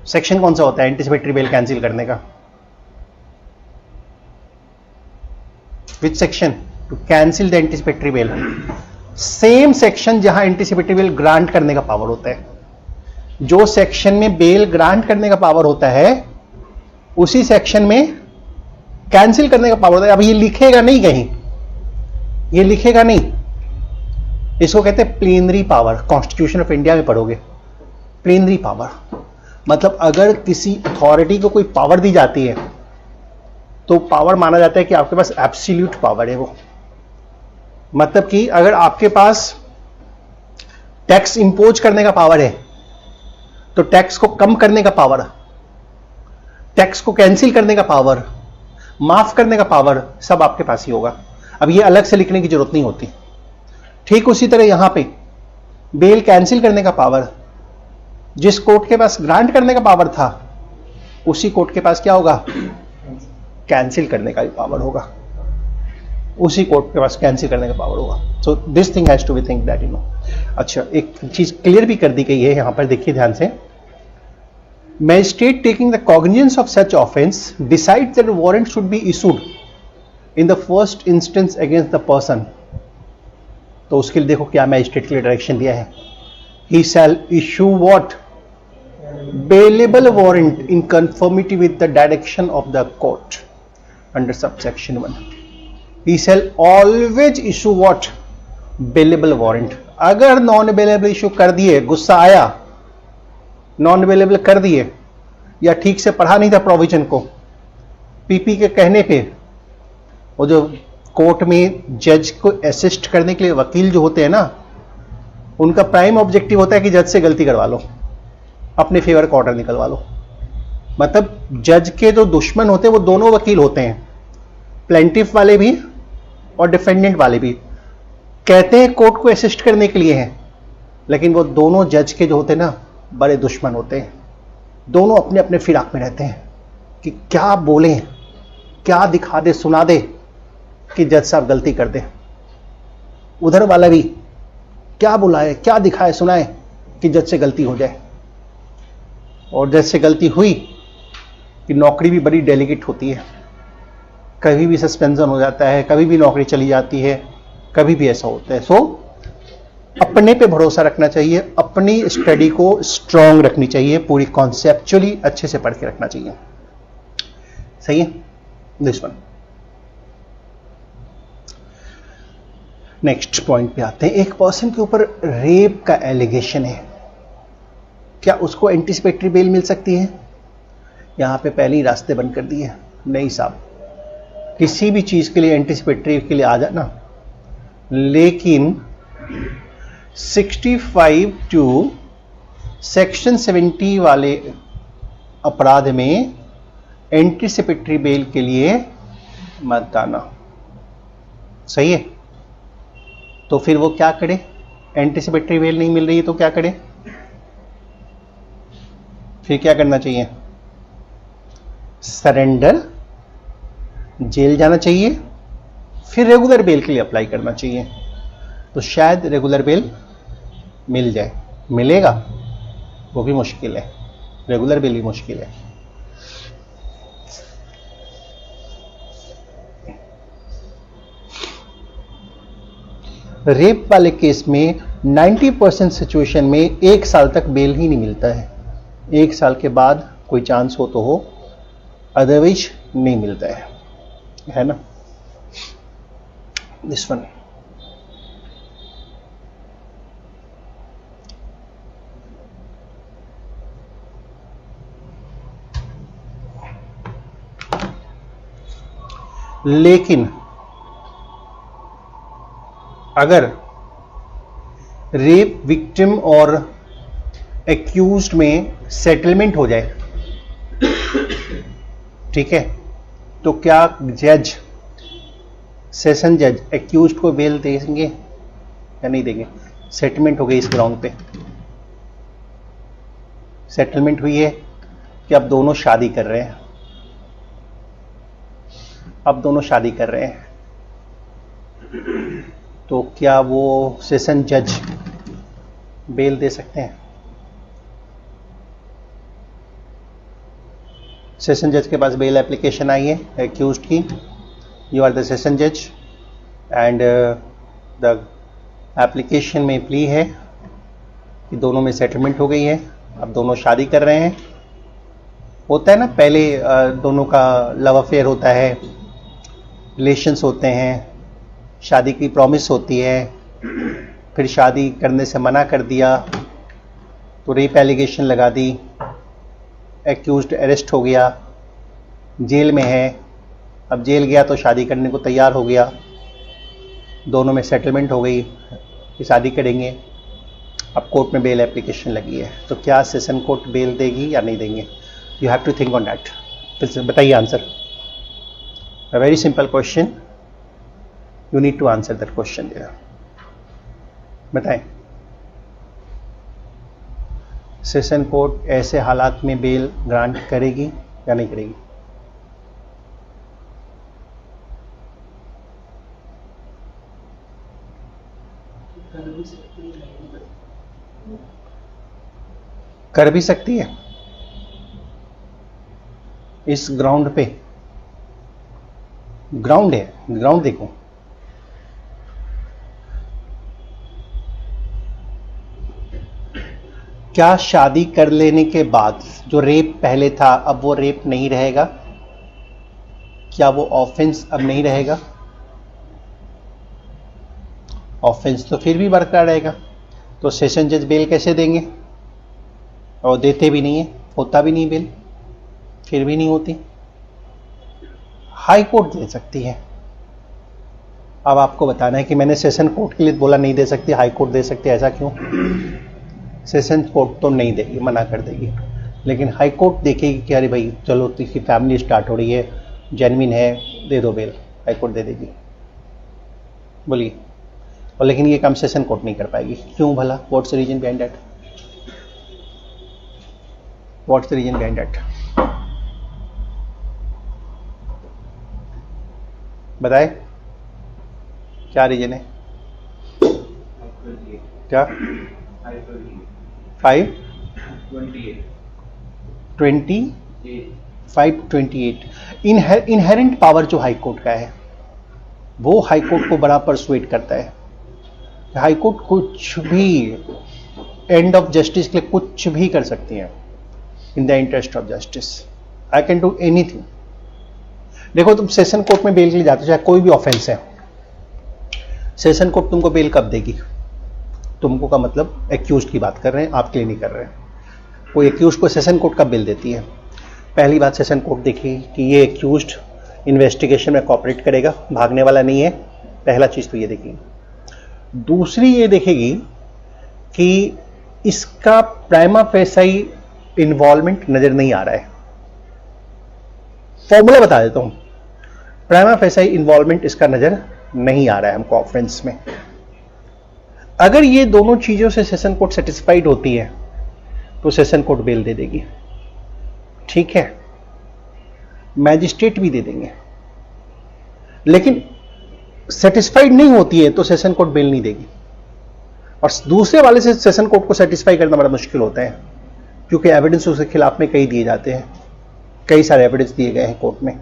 सेक्शन कौन सा होता है एंटीसिपेटरी बेल कैंसिल करने का? Which section two cancel the anticipatory bail? Same section जहां एंटीसिपेटरी बेल ग्रांट करने का पावर होता है। जो सेक्शन में बेल ग्रांट करने का पावर होता है उसी सेक्शन में कैंसिल करने का पावर होता है। अब ये लिखेगा नहीं कहीं, ये लिखेगा नहीं, इसको कहते हैं plenary power. Constitution of India में पढ़ोगे प्लीनरी पावर, मतलब अगर किसी अथॉरिटी को कोई पावर दी जाती है तो पावर माना जाता है कि आपके पास एब्सोल्यूट पावर है वो। मतलब कि अगर आपके पास टैक्स इंपोज करने का पावर है तो टैक्स को कम करने का पावर, टैक्स को कैंसिल करने का पावर, माफ करने का पावर सब आपके पास ही होगा। अब ये अलग से लिखने की जरूरत नहीं होती। ठीक उसी तरह यहां पे बेल कैंसिल करने का पावर, जिस कोर्ट के पास ग्रांट करने का पावर था उसी कोर्ट के पास क्या होगा? कैंसिल करने का भी पावर होगा, उसी कोर्ट के पास कैंसिल करने का पावर होगा। So this thing has to be think that you know. अच्छा, एक चीज क्लियर भी कर दी गई है यहां पर, देखिए ध्यान से। Magistrate taking the cognizance of such offence decides that warrant should be issued in the first instance against the person. तो उसके लिए देखो क्या मैजिस्ट्रेट के लिए डायरेक्शन दिया है। He shall issue what? Bailable warrant in conformity with the direction of the court under subsection 1। He shall always issue what? Bailable warrant। अगर नॉन अवेलेबल इशू कर दिए, गुस्सा आया, नॉन अवेलेबल कर दिए, या ठीक से पढ़ा नहीं था प्रोविजन को, पीपी के कहने पे वो जो कोर्ट में जज को असिस्ट करने के लिए वकील जो होते हैं ना, उनका प्राइम ऑब्जेक्टिव होता है कि जज से गलती करवा लो, अपने फेवर का ऑर्डर निकलवा लो। मतलब जज के जो दुश्मन होते हैं वो दोनों वकील होते हैं, प्लेंटिफ वाले भी और डिफेंडेंट वाले भी। कहते हैं कोर्ट को असिस्ट करने के लिए हैं, लेकिन वो दोनों जज के जो होते हैं ना बड़े दुश्मन होते हैं। दोनों अपने अपने फिराक में रहते हैं कि क्या बोलें, क्या दिखा दे, सुना दे कि जज साहब गलती कर दे। उधर वाला भी क्या बुलाए, क्या दिखाए, सुनाए कि जज से गलती हो जाए। और जज से गलती हुई कि नौकरी भी बड़ी डेलिकेट होती है, कभी भी सस्पेंशन हो जाता है, कभी भी नौकरी चली जाती है, कभी भी ऐसा होता है। सो अपने पे भरोसा रखना चाहिए, अपनी स्टडी को स्ट्रांग रखनी चाहिए, पूरी कॉन्सेप्चुअली अच्छे से पढ़ के रखना चाहिए। सही है। This one. नेक्स्ट पॉइंट पे आते हैं। एक पर्सन के ऊपर रेप का एलिगेशन है, क्या उसको एंटीसिपेटरी बेल मिल सकती है? यहां पे पहले ही रास्ते बंद कर दिए। नहीं साहब, किसी भी चीज के लिए एंटीसिपेटरी के लिए आ जाना, लेकिन 65 टू सेक्शन 70 वाले अपराध में एंटीसिपेटरी बेल के लिए मत आना। सही है। तो फिर वो क्या करे? एंटीसिपेटरी बेल नहीं मिल रही है तो क्या करे? फिर क्या करना चाहिए? सरेंडर, जेल जाना चाहिए, फिर रेगुलर बेल के लिए अप्लाई करना चाहिए। तो शायद रेगुलर बेल मिल जाए। मिलेगा वो भी मुश्किल है, रेगुलर बेल ही मुश्किल है। रेप वाले केस में 90% सिचुएशन में 1 साल तक बेल ही नहीं मिलता है। 1 साल के बाद कोई चांस हो तो हो, अदरवाइज नहीं मिलता है ना। This one. लेकिन अगर रेप विक्टिम और एक्यूज्ड में सेटलमेंट हो जाए, ठीक है, तो क्या जज, सेशन जज एक्यूज्ड को बेल देंगे या नहीं देंगे? सेटलमेंट हो गई इस ग्राउंड पे, सेटलमेंट हुई है कि अब दोनों शादी कर रहे हैं, अब दोनों शादी कर रहे हैं, तो क्या वो सेशन जज बेल दे सकते हैं? सेशन जज के पास बेल एप्लीकेशन आई है एक्यूज्ड की, यू आर द सेशन जज एंड द एप्लीकेशन में प्ली है कि दोनों में सेटलमेंट हो गई है, अब दोनों शादी कर रहे हैं। होता है ना, पहले दोनों का लव अफेयर होता है, रिलेशंस होते हैं, शादी की प्रॉमिस होती है, फिर शादी करने से मना कर दिया तो रेप एलिगेशन लगा दी, एक्यूज्ड अरेस्ट हो गया, जेल में है, अब जेल गया तो शादी करने को तैयार हो गया, दोनों में सेटलमेंट हो गई कि शादी करेंगे, अब कोर्ट में बेल एप्लीकेशन लगी है, तो क्या सेशन कोर्ट बेल देगी या नहीं देंगे? You have to think on that. फिर बताइए answer. A very simple question, you need to answer that question there. बताएं, सेशन कोर्ट ऐसे हालात में बेल ग्रांट करेगी या नहीं करेगी? कर भी सकती है। इस ग्राउंड पे, ग्राउंड है, ग्राउंड देखो, क्या शादी कर लेने के बाद जो रेप पहले था अब वो रेप नहीं रहेगा? क्या वो ऑफेंस अब नहीं रहेगा? ऑफेंस तो फिर भी बरकरार रहेगा। तो सेशन जज बेल कैसे देंगे? और देते भी नहीं है, होता भी नहीं बेल, फिर भी नहीं होती। हाई कोर्ट दे सकती है। अब आपको बताना है कि मैंने सेशन कोर्ट के लिए बोला नहीं दे सकती, हाई कोर्ट दे सकती है, ऐसा क्यों? सेशन कोर्ट तो नहीं देगी, मना कर देगी, लेकिन हाई कोर्ट देखेगी कि अरे भाई चलो इसकी फैमिली स्टार्ट हो रही है, जेन्युइन है, दे दो बेल, हाई कोर्ट दे देगी। बोलिए। और लेकिन ये काम सेशन कोर्ट नहीं कर पाएगी, क्यों भला? What's the reason behind that? What's the reason behind that? बताए क्या रीजन है? क्या? 528 इनहेरेंट पावर जो हाई कोर्ट का है वो हाई कोर्ट को बड़ा परसुएट करता है। हाई कोर्ट कुछ भी एंड ऑफ जस्टिस के लिए कुछ भी कर सकती है in the interest of justice. I can do anything. देखो तुम सेशन कोर्ट में बेल के लिए जाते हो, चाहे कोई भी ऑफेंस है, सेशन कोर्ट तुमको बेल कब देगी? तुमको का मतलब एक्यूज की बात कर रहे हैं, आपके लिए नहीं कर रहे हैं। कोई एक्यूज को सेशन कोर्ट कब बेल देती है? पहली बात सेशन कोर्ट देखेगी कि ये एक्यूज्ड इन्वेस्टिगेशन में कोऑपरेट करेगा, भागने वाला नहीं है, पहला चीज तो ये देखेगी। दूसरी ये देखेगी कि इसका प्राइमा फेसाई इन्वॉल्वमेंट नजर नहीं आ रहा है। फॉर्मूला बता देता हूं, प्राइमा फेसाई इन्वॉल्वमेंट इसका नजर नहीं आ रहा है हमको ऑफेंस में। अगर ये दोनों चीजों से सेशन कोर्ट सेटिस्फाइड होती है तो सेशन कोर्ट बेल दे देगी, ठीक है, मैजिस्ट्रेट भी दे देंगे। लेकिन सेटिस्फाइड नहीं होती है तो सेशन कोर्ट बेल नहीं देगी। और दूसरे वाले से सेशन कोर्ट को सेटिस्फाई करना बड़ा मुश्किल होता है, क्योंकि एविडेंस उसके खिलाफ में कई दिए जाते हैं, कई सारे एविडेंस दिए गए हैं कोर्ट में,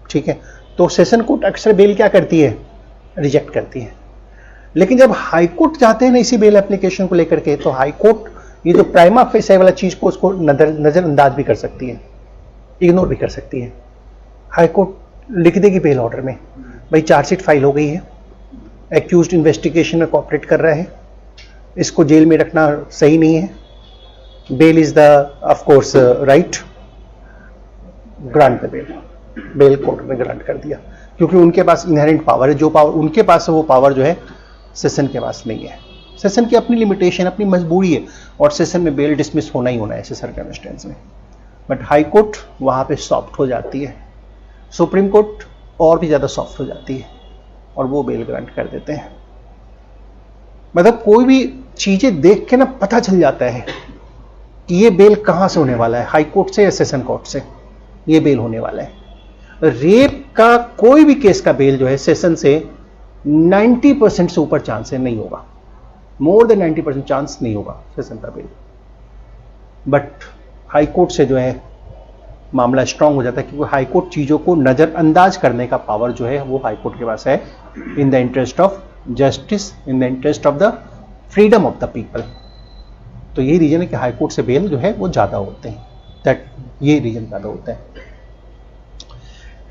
ठीक है। तो सेशन कोर्ट अक्सर बेल क्या करती है? रिजेक्ट करती है। लेकिन जब हाई कोर्ट जाते हैं ना इसी बेल एप्लीकेशन को लेकर के, तो हाई कोर्ट ये जो प्राइमा फेसाई वाला चीज को उसको नजरअंदाज भी कर सकती है, इग्नोर भी कर सकती है। हाई कोर्ट लिख देगी बेल ऑर्डर में, भाई चार्जशीट फाइल हो गई है, एक्यूज्ड इन्वेस्टिगेशन में कोऑपरेट कर रहा है, इसको जेल में रखना सही नहीं है, bail is the of course right, grant the bail. Bail court ने ग्रांट कर दिया, क्योंकि उनके पास इनहेरेंट पावर है, जो पावर उनके पास है वो पावर जो है सेशन के पास नहीं है। सेशन की अपनी लिमिटेशन, अपनी मजबूरी है, और सेशन में बेल डिसमिस होना ही होना है ऐसे सर्कमस्टेंस में। बट हाई कोर्ट वहां पे सॉफ्ट हो जाती है, सुप्रीम कोर्ट और भी ज्यादा सॉफ्ट हो जाती है, और वो बेल ग्रांट कर देते हैं। मतलब कोई भी चीजें देख के ना पता चल जाता है कि ये बेल कहां से होने वाला है, हाई कोर्ट से या सेशन कोर्ट से ये बेल होने वाला है। रेप का कोई भी केस का बेल जो है सेशन से 90% से ऊपर चांस है, नहीं होगा, मोर देन 90% चांस नहीं होगा सेशन का बेल। बट हाई कोर्ट से जो है मामला स्ट्रांग हो जाता है, क्योंकि हाई कोर्ट चीजों को नजरअंदाज करने का पावर जो है वो हाई कोर्ट के पास है, in the interest of justice, in the interest of the freedom of the people. तो यही रीजन है कि हाई कोर्ट से बेल जो है वो ज्यादा होते हैं, दैट ये रीजन ज्यादा होता है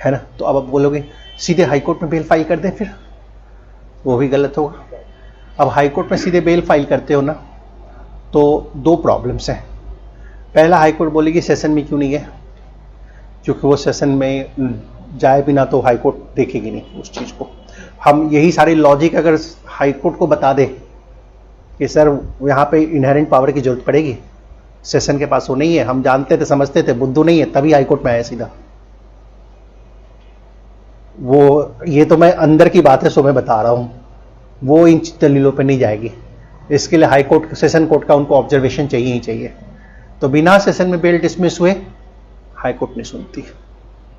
ना। तो अब आप बोलोगे सीधे हाई कोर्ट में बेल फाइल कर दें, फिर वो भी गलत होगा। अब हाई कोर्ट में सीधे बेल फाइल करते हो ना, तो दो प्रॉब्लम्स हैं। पहला, हाई कोर्ट बोलेगी सेशन में क्यों नहीं है, क्योंकि वो सेशन में जाए बिना तो हाई कोर्ट देखेगी नहीं उस चीज को। हम यही सारी लॉजिक अगर हाई कोर्ट को बता दे कि सर यहाँ पे इनहेरेंट पावर की जरूरत पड़ेगी, सेशन के पास वो नहीं है, हम जानते थे, समझते थे, बुद्धू नहीं है, तभी हाई कोर्ट में आया सीधा। वो ये तो मैं अंदर की बात है, सो मैं बता रहा हूं, वो इन दलीलों पे नहीं जाएगी। इसके लिए हाई कोर्ट, सेशन कोर्ट का उनको ऑब्जर्वेशन चाहिए ही चाहिए। तो बिना सेशन में बेल डिसमिस हुए हाई कोर्ट नहीं सुनती,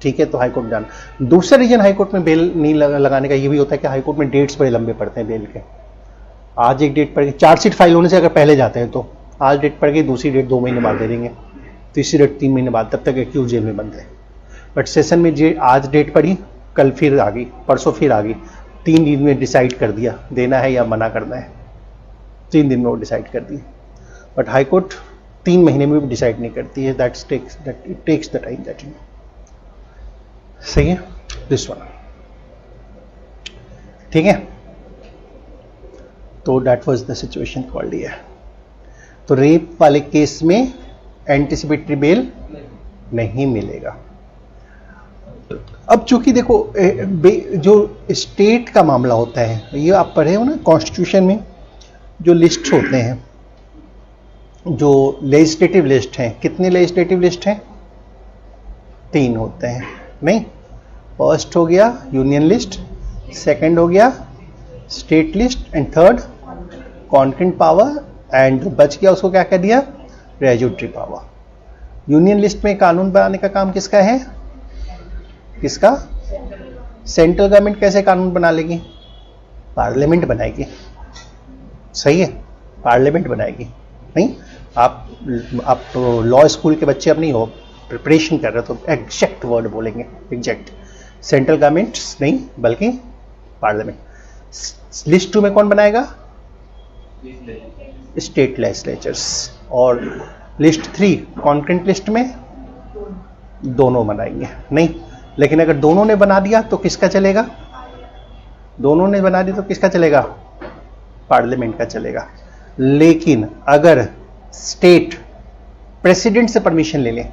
ठीक है। तो हाई कोर्ट जाना। दूसरा रीजन हाई कोर्ट में बेल नहीं लगाने का ये भी होता है कि हाई कोर्ट में डेट्स बड़े लंबे पड़ते हैं बेल के। आज एक डेट पड़ गई, चार्जशीट फाइल होने से अगर पहले जाते हैं तो आज डेट पड़ गई, दूसरी डेट 2 महीने बाद दे देंगे, तीसरी डेट 3 महीने बाद, तब तक एक्यूज जेल में बंद है। बट सेशन में आज डेट पड़ी, कल फिर आ गई, परसों फिर आ गई, 3 दिन में डिसाइड कर दिया देना है या मना करना है, 3 दिन में वो डिसाइड कर दिया। बट हाई कोर्ट 3 महीने में भी डिसाइड नहीं करती है, that takes the time that you. सही है दिस वन, ठीक है। तो that was the situation called here. तो रेप वाले केस में एंटिसिपेटरी बेल नहीं मिलेगा। अब चूंकि देखो जो स्टेट का मामला होता है, ये आप पढ़े हो ना कॉन्स्टिट्यूशन में, जो लिस्ट होते हैं, जो लेजिस्लेटिव लिस्ट हैं, कितने लेजिस्लेटिव लिस्ट हैं? 3 होते हैं, नहीं? फर्स्ट हो गया यूनियन लिस्ट, सेकंड हो गया state list, and third concurrent power, and जो बच गया उसको क्या कह दिया? रेज्यूटरी पावर। यूनियन लिस्ट में कानून बनाने का काम किसका है? किसका? सेंट्रल गवर्नमेंट कैसे कानून बना लेगी? पार्लियामेंट बनाएगी। सही है, पार्लियामेंट बनाएगी। नहीं, आप तो लॉ स्कूल के बच्चे अब नहीं हो, प्रिपरेशन कर रहे हो तो एग्जैक्ट वर्ड बोलेंगे, एग्जैक्ट। सेंट्रल गवर्नमेंट नहीं बल्कि पार्लियामेंट। लिस्ट 2 में कौन बनाएगा? State legislatures. और लिस्ट 3 कॉन्करेंट लिस्ट में दोनों बनाएंगे। नहीं, लेकिन अगर दोनों ने बना दिया तो किसका चलेगा? दोनों ने बना दिया तो किसका चलेगा? पार्लियामेंट का चलेगा। लेकिन अगर स्टेट प्रेसिडेंट से परमिशन ले ले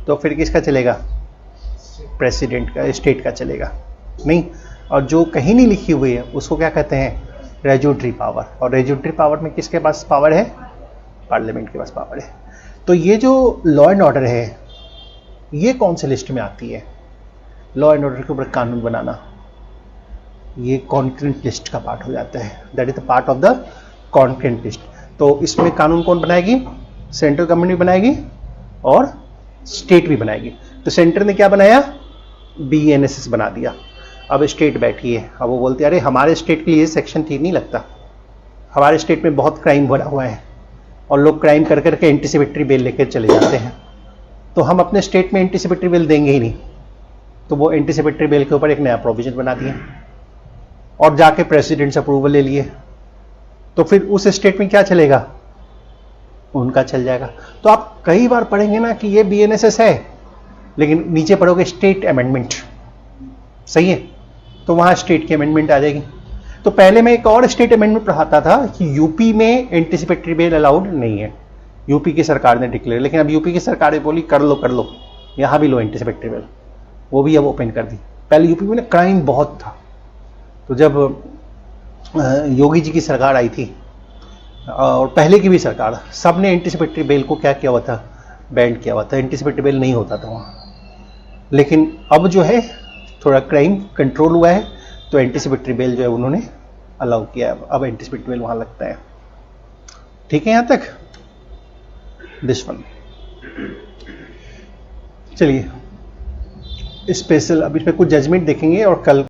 तो फिर किसका चलेगा? प्रेसिडेंट का, स्टेट का चलेगा। नहीं, और जो कहीं नहीं लिखी हुई है उसको क्या कहते हैं? रेज्यूटरी पावर। और रेज्यूटरी पावर में किसके पास पावर है? पार्लियामेंट के पास पावर है। तो ये जो लॉ एंड ऑर्डर है ये कौन से लिस्ट में आती है? लॉ एंड ऑर्डर के ऊपर कानून बनाना ये कॉन्करेंट लिस्ट का पार्ट हो जाता है। That is the part of the concurrent list. तो इसमें कानून कौन बनाएगी? सेंट्रल गवर्नमेंट भी बनाएगी और स्टेट भी बनाएगी। तो सेंटर ने क्या बनाया? BENSS बना दिया। अब स्टेट बैठी है, अब वो बोलती है अरे हमारे स्टेट के लिए सेक्शन ठीक नहीं लगता, हमारे स्टेट में बहुत क्राइम भरा हुआ है और लोग क्राइम कर करके एंटीसिपेटरी बेल लेकर चले जाते हैं, तो हम अपने स्टेट में एंटीसिपेटरी बेल देंगे ही नहीं। तो वो एंटीसिपेटरी बेल के ऊपर एक नया प्रोविजन बना दिया और जाके प्रेसिडेंट से अप्रूवल ले लिए। तो फिर उस स्टेट में क्या चलेगा? उनका चल जाएगा। तो आप कई बार पढ़ेंगे ना कि ये BNSS है, लेकिन नीचे पढ़ोगे स्टेट अमेंडमेंट। सही है, तो वहां स्टेट की अमेंडमेंट आ जाएगी। तो पहले मैं एक और स्टेट अमेंडमेंट पढ़ाता था कि यूपी में एंटीसिपेटरी बेल अलाउड नहीं है, यूपी की सरकार ने डिक्लेयर। लेकिन अब यूपी की सरकार बोली कर लो, यहां भी लो एंटीसिपेटरी बेल, वो भी अब ओपन कर दी। पहले यूपी में ना क्राइम बहुत था, तो जब योगी जी की सरकार आई थी और पहले की भी सरकार, सब ने एंटीसिपेटरी बेल को क्या किया हुआ था? बैंड किया हुआ था। एंटीसिपेटरी बेल नहीं होता था वहाँ। लेकिन अब जो है थोड़ा क्राइम कंट्रोल हुआ है तो एंटीसिपेटरी बेल जो है उन्होंने अलाउ किया है। अब एंटीसिपेटरी बेल वहाँ लगता है। ठीक है यहाँ तक? This one. चलिए स्पेशल, अब इस पर कुछ जजमेंट देखेंगे और कल